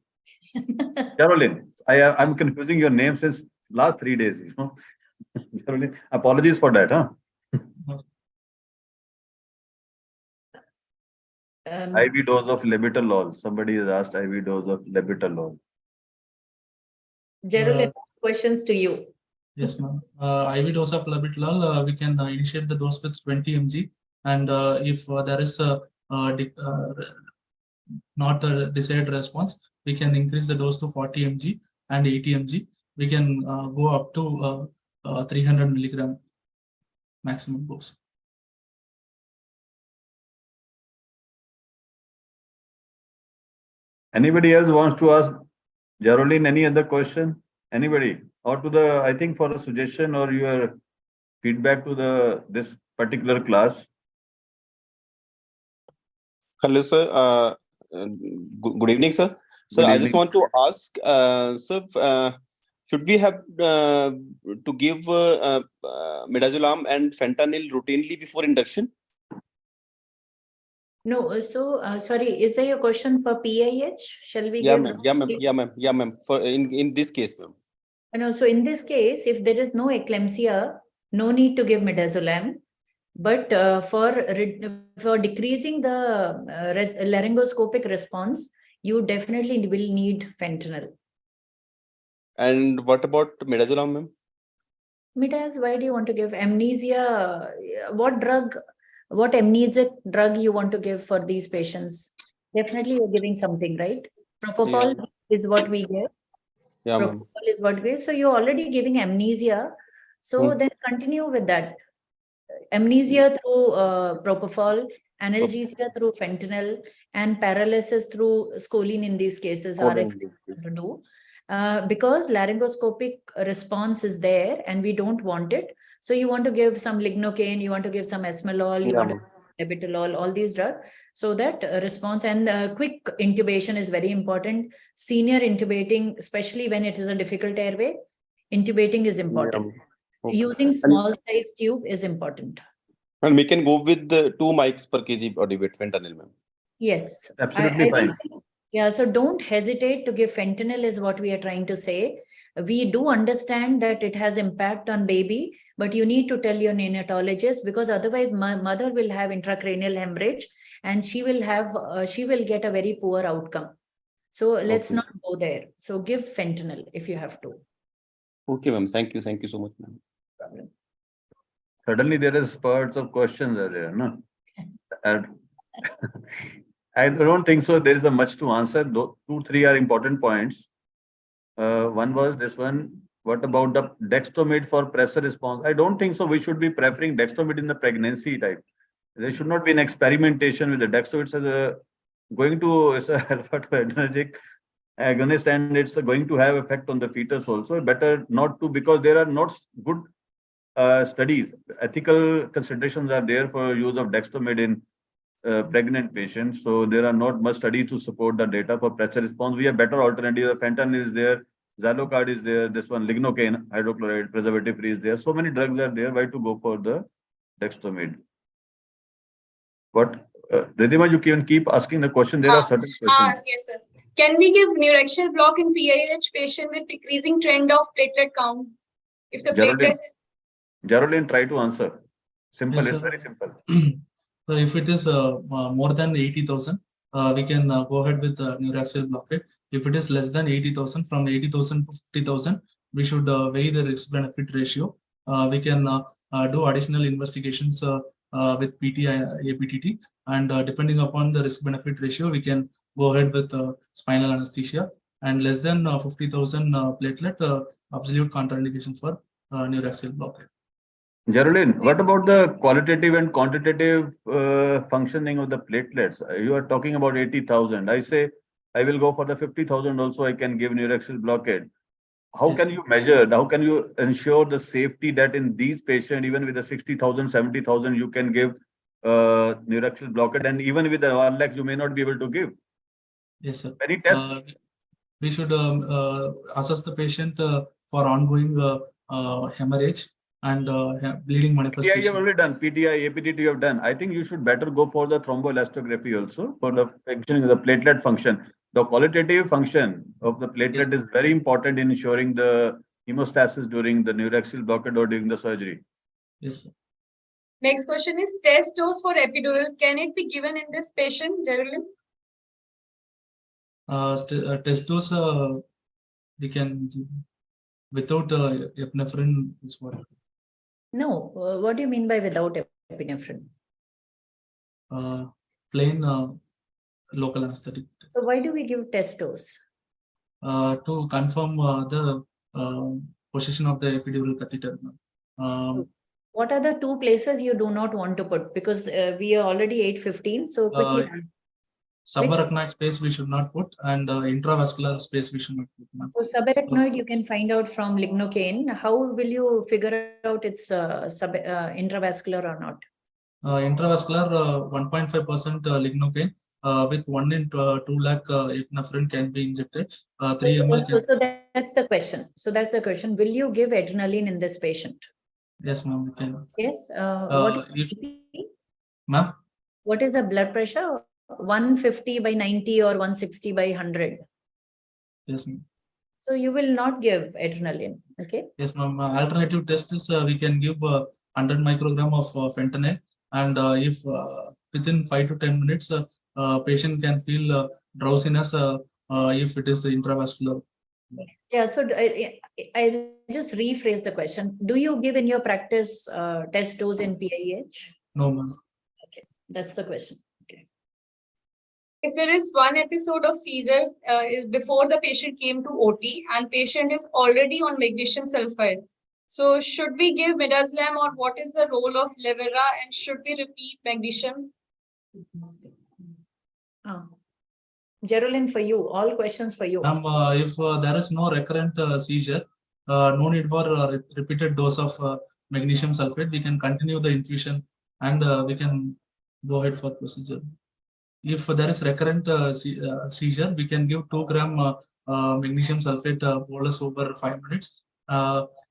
Jarolin, I'm confusing your name since last 3 days. You know, Jarolin, apologies for that, huh? IV dose of labetalol. Somebody has asked IV dose of labetalol. Gerald, questions to you. Yes, ma'am. IV dose of labetalol, we can initiate the dose with 20 mg, and if there is not a desired response, we can increase the dose to 40 mg and 80 mg. We can go up to 300 milligram maximum dose. Anybody else wants to ask Jarolin any other question? Anybody? Or to the, I think for a suggestion or your feedback to this particular class? Hello, sir. Good evening, sir. Sir, I just want to ask, sir, should we have to give midazolam and fentanyl routinely before induction? No, so sorry, is there a question for PIH? Shall we Yeah, give? ma'am. Yeah, ma'am. Yeah, ma'am. Yeah, ma'am. For in this case, ma'am. No, so in this case, if there is no eclampsia, no need to give midazolam. But for decreasing the laryngoscopic response, you definitely will need fentanyl. And what about midazolam, ma'am? Midaz, why do you want to give amnesia? What amnesic drug you want to give for these patients? Definitely you're giving something, right? Propofol is what we give. Yeah, propofol is what we give. So you're already giving amnesia. So then continue with that. Amnesia through propofol, analgesia through fentanyl, and paralysis through scoline in these cases are to do. Because laryngoscopic response is there and we don't want it. So you want to give some lignocaine, you want to give some esmolol, you want to give labetalol, all these drugs, so that response and quick intubation is very important. Senior intubating, especially when it is a difficult airway, intubating is important. Using small size tube is important. And we can go with the 2 mics per kg body weight fentanyl, ma'am. Yes, absolutely fine. Yeah, so don't hesitate to give fentanyl is what we are trying to say. We do understand that it has impact on baby, but you need to tell your neonatologist, because otherwise mother will have intracranial hemorrhage and she will get a very poor outcome. So let's not go there. So give fentanyl if you have to. Okay, ma'am. Thank you. Thank you so much, ma'am. Suddenly there is spurts of questions are there, no? I don't think so. There is a much to answer. 2, 3 are important points. One was this one. What about the dextromid for pressure response? I don't think so. We should be preferring dextromid in the pregnancy type. There should not be an experimentation with the dextromid as a going to alpha-adrenergic. agonist and it's going to have effect on the fetus also. Better not to, because there are not good studies. Ethical considerations are there for use of dextromid in pregnant patients. So there are not much studies to support the data for pressure response. We have better alternatives. Fentanyl is there, Zalocard is there, this one lignocaine, hydrochloride, preservative free is there. So many drugs are there. Why to go for the dextromid? What? Ridhima, you can keep asking the question. There are certain questions. Yes, sir. Can we give neuraxial block in PIH patient with decreasing trend of platelet count? If the platelets... Geraldine, try to answer. Simple, Yes, it's sir. very simple. So if it is more than 80,000, we can go ahead with neuraxial blockade. If it is less than 80,000, from 80,000 to 50,000, we should weigh the risk-benefit ratio. We can do additional investigations with PT, APTT, and depending upon the risk-benefit ratio, we can go ahead with spinal anesthesia. And less than 50,000 platelet, absolute contraindication for neuraxial blockade. Geraldine, what about the qualitative and quantitative functioning of the platelets? You are talking about 80,000. I say I will go for the 50,000 also. I can give neuraxial blockade. How Yes. can you measure? How can you ensure the safety that in these patients, even with the 60,000, 70,000, you can give neuraxial blockade, and even with the 1 lakh, you may not be able to give? Yes, sir. Any tests? We should assess the patient for ongoing hemorrhage and bleeding PTI manifestation. you have already done. PTI, APTT you have done. I think you should better go for the thromboelastography also for the functioning of the platelet function. The qualitative function of the platelet is very important in ensuring the hemostasis during the neuraxial blockade or during the surgery. Yes, sir. Next question is test dose for epidural. Can it be given in this patient, Geraldine? Test dose we can give without epinephrine is what? No, what do you mean by without epinephrine? Plain local anesthetic. So why do we give test dose? To confirm the position of the epidural catheter. What are the two places you do not want to put? Because we are already 8:15, so quickly. Subarachnoid space we should not put, and intravascular space we should not put. So subarachnoid you can find out from lignocaine. How will you figure out it's intravascular or not? Intravascular 1.5% lignocaine with 1 in 2 lakh epinephrine can be injected. 3 ml. So that's the question. So that's the question. Will you give adrenaline in this patient? Yes, ma'am. We can. Yes. Ma'am. What is the blood pressure? 150 by 90 or 160 by 100? Yes, ma'am. So you will not give adrenaline, okay? Yes, ma'am. Alternative test is we can give 100 microgram of fentanyl, and if within 5 to 10 minutes, patient can feel drowsiness if it is intravascular. Yeah, so I'll just rephrase the question. Do you give in your practice test dose in PIH? No, ma'am. Okay, that's the question. Okay. If there is one episode of seizures before the patient came to OT and patient is already on magnesium sulfate, so should we give midazolam, or what is the role of Levera, and should we repeat magnesium? Geraldine, for you, all questions for you. If there is no recurrent seizure, no need for repeated dose of magnesium sulfate, we can continue the infusion and we can go ahead for procedure. If there is recurrent seizure, we can give 2 gram magnesium sulfate bolus over 5 minutes.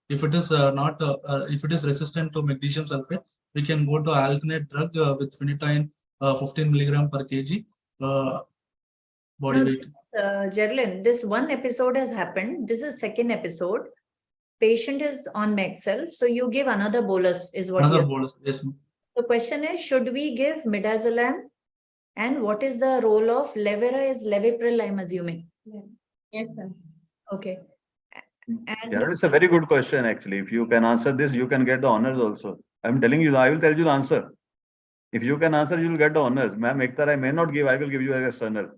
If it is if it is resistant to magnesium sulfate, we can go to alternate drug with phenytoin 15 milligram per kg. Body weight. Geraldine, this one episode has happened. This is second episode. Patient is on Magself, so you give another bolus is what another bolus. Yes, ma'am. The question is, should we give midazolam, and what is the role of Levera? Is Levipril, I'm assuming. Yeah. Yes, sir. Okay. And it's a very good question actually. If you can answer this, you can get the honors also. I'm telling you, I will tell you the answer. If you can answer, you will get the honors. Ma'am, Ektar, I may not give. I will give you as external.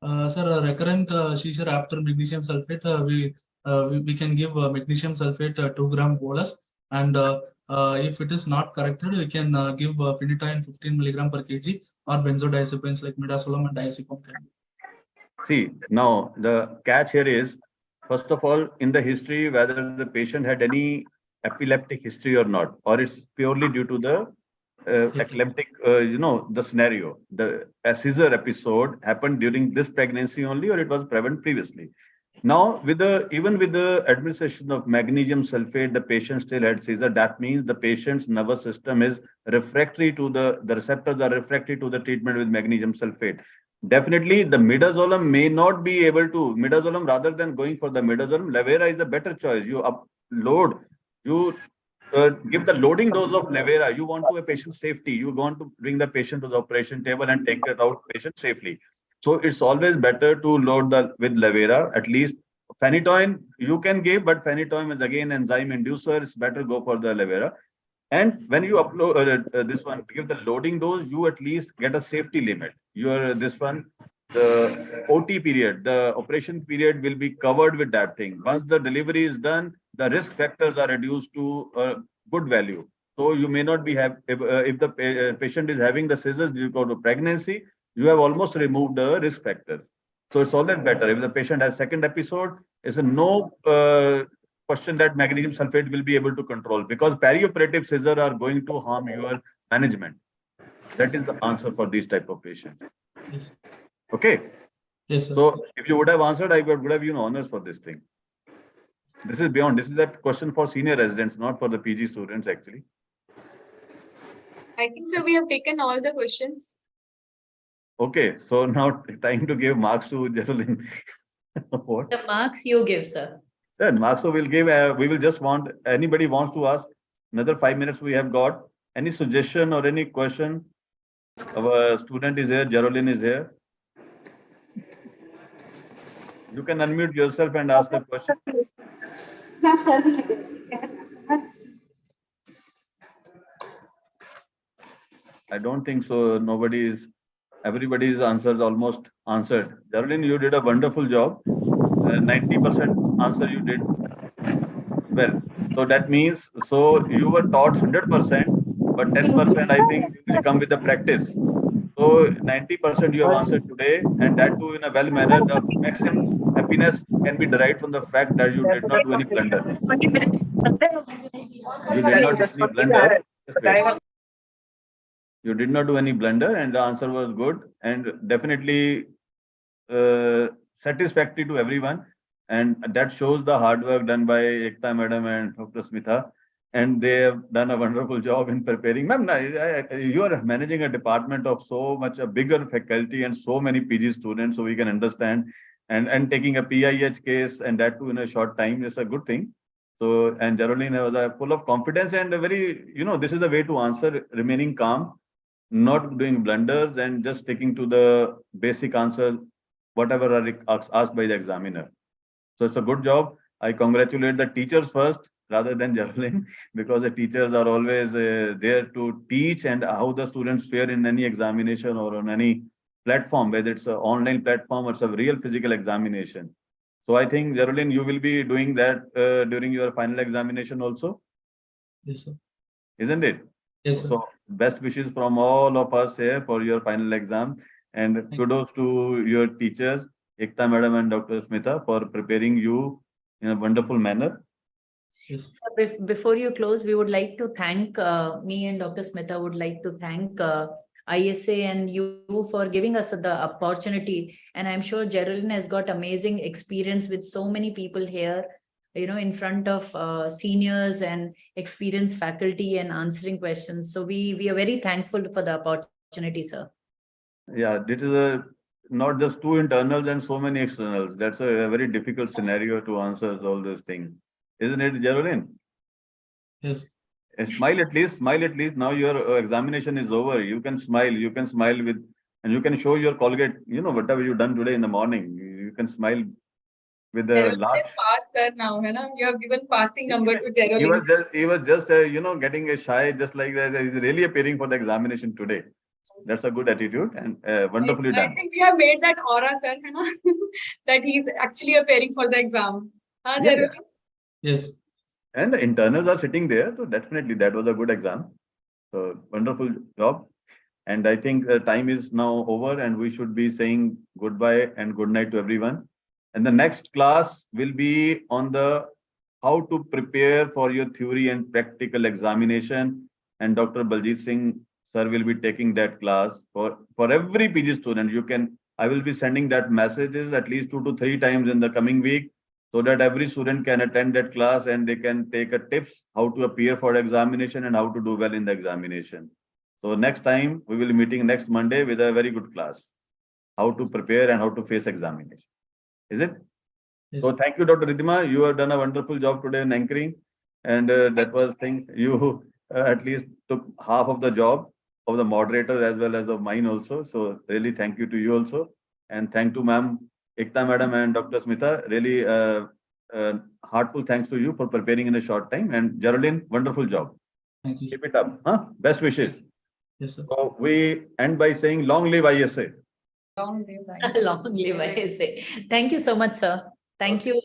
Sir, recurrent seizure after magnesium sulfate, we can give magnesium sulfate 2 gram bolus, and if it is not corrected, we can give phenytoin 15 milligram per kg or benzodiazepines like midazolam and diazepam. See, now the catch here is, first of all, in the history, whether the patient had any epileptic history or not, or it's purely due to the epileptic, the scenario. A seizure episode happened during this pregnancy only, or it was prevalent previously. Now, even with the administration of magnesium sulfate, the patient still had seizure. That means the patient's nervous system is refractory to the receptors are refractory to the treatment with magnesium sulfate. Definitely, the midazolam may not be able to midazolam rather than going for the midazolam. Levera is a better choice. You upload, you give the loading dose of Levera. You want to a patient safety. You want to bring the patient to the operation table and take it out patient safely. So it's always better to load with Levera. At least phenytoin you can give, but phenytoin is again enzyme inducer. It's better go for the Levera. And when you upload this one, give the loading dose, you at least get a safety limit. This one, the OT period, the operation period will be covered with that thing. Once the delivery is done, the risk factors are reduced to a good value. So you may not be if the patient is having the scissors due to pregnancy, you have almost removed the risk factors. So it's always better if the patient has second episode. It's a no question that magnesium sulfate will be able to control, because perioperative seizure are going to harm your management. That is the answer for these type of patients. Yes. Okay. Yes, sir. So if you would have answered, I would have honors for this thing. This is beyond. This is a question for senior residents, not for the PG students actually. I think so. We have taken all the questions. Okay, so now time to give marks to Geraldine. What? The marks you give, sir. Then marks will give. We will just want anybody wants to ask another 5 minutes. We have got any suggestion or any question. Our student is here. Geraldine is here. You can unmute yourself and ask the question. I don't think so. Everybody's answers almost answered. Geraldine, you did a wonderful job. 90% answer you did well. So that means, so you were taught 100%, but 10% I think will come with the practice. So 90% you have answered today, and that too in a well manner. The maximum happiness can be derived from the fact that you did not do any blunder. You did not do any blunder. Just wait. You did not do any blunder, and the answer was good and definitely satisfactory to everyone. And that shows the hard work done by Ekta Madam and Dr. Smitha. And they have done a wonderful job in preparing. Ma'am, you are managing a department of so much a bigger faculty and so many PG students, so we can understand. And taking a PIH case and that too in a short time is a good thing. So, and Geraldine was full of confidence and a very, this is the way to answer, remaining calm, not doing blunders and just sticking to the basic answers, whatever are asked by the examiner. So it's a good job. I congratulate the teachers first rather than Geraldine, because the teachers are always there to teach and how the students fare in any examination or on any platform, whether it's an online platform or it's a real physical examination. So I think, Geraldine, you will be doing that during your final examination also. Yes, sir. Isn't it? Yes, sir. So best wishes from all of us here for your final exam, and kudos to your teachers, Ekta Madam and Dr. Smitha, for preparing you in a wonderful manner. Yes. So before you close, we would like to thank me and Dr. Smitha would like to thank ISA and you for giving us the opportunity. And I'm sure Geraldine has got amazing experience with so many people here, in front of seniors and experienced faculty and answering questions. So we are very thankful for the opportunity, sir. Yeah, this is not just 2 internals and so many externals. That's a very difficult scenario to answer all these things. Isn't it, Geraldine? Yes. And smile at least. Now your examination is over. You can smile. You can smile with, and you can show your Colgate. Whatever you done today in the morning, you can smile with the last. Is passed sir now, you have given passing number to Geraldine. He was just getting a shy, just like that. He's really appearing for the examination today. That's a good attitude and wonderfully done. I think we have made that aura, sir, that he's actually appearing for the exam. Yeah. Yes. And the internals are sitting there, so definitely that was a good exam. So wonderful job. And I think time is now over and we should be saying goodbye and good night to everyone. And the next class will be on the how to prepare for your theory and practical examination. And Dr. Baljit Singh sir will be taking that class for every PG student. I will be sending that messages at least 2 to 3 times in the coming week, so that every student can attend that class and they can take a tips how to appear for examination and how to do well in the examination. So next time we will be meeting next Monday with a very good class, how to prepare and how to face examination. Is it? Yes. So thank you, Dr. Ridhima. You have done a wonderful job today in anchoring, and that was thing you at least took half of the job of the moderator as well as of mine also. So really thank you to you also, and thank to ma'am Ekta madam and Dr. Smita. Really heartful thanks to you for preparing in a short time. And Geraldine, wonderful job. Thank you. Keep it up. Huh? Best wishes. Yes, sir. So we end by saying long live ISA. Long live. Long live ISA. Thank you so much, sir. Thank you.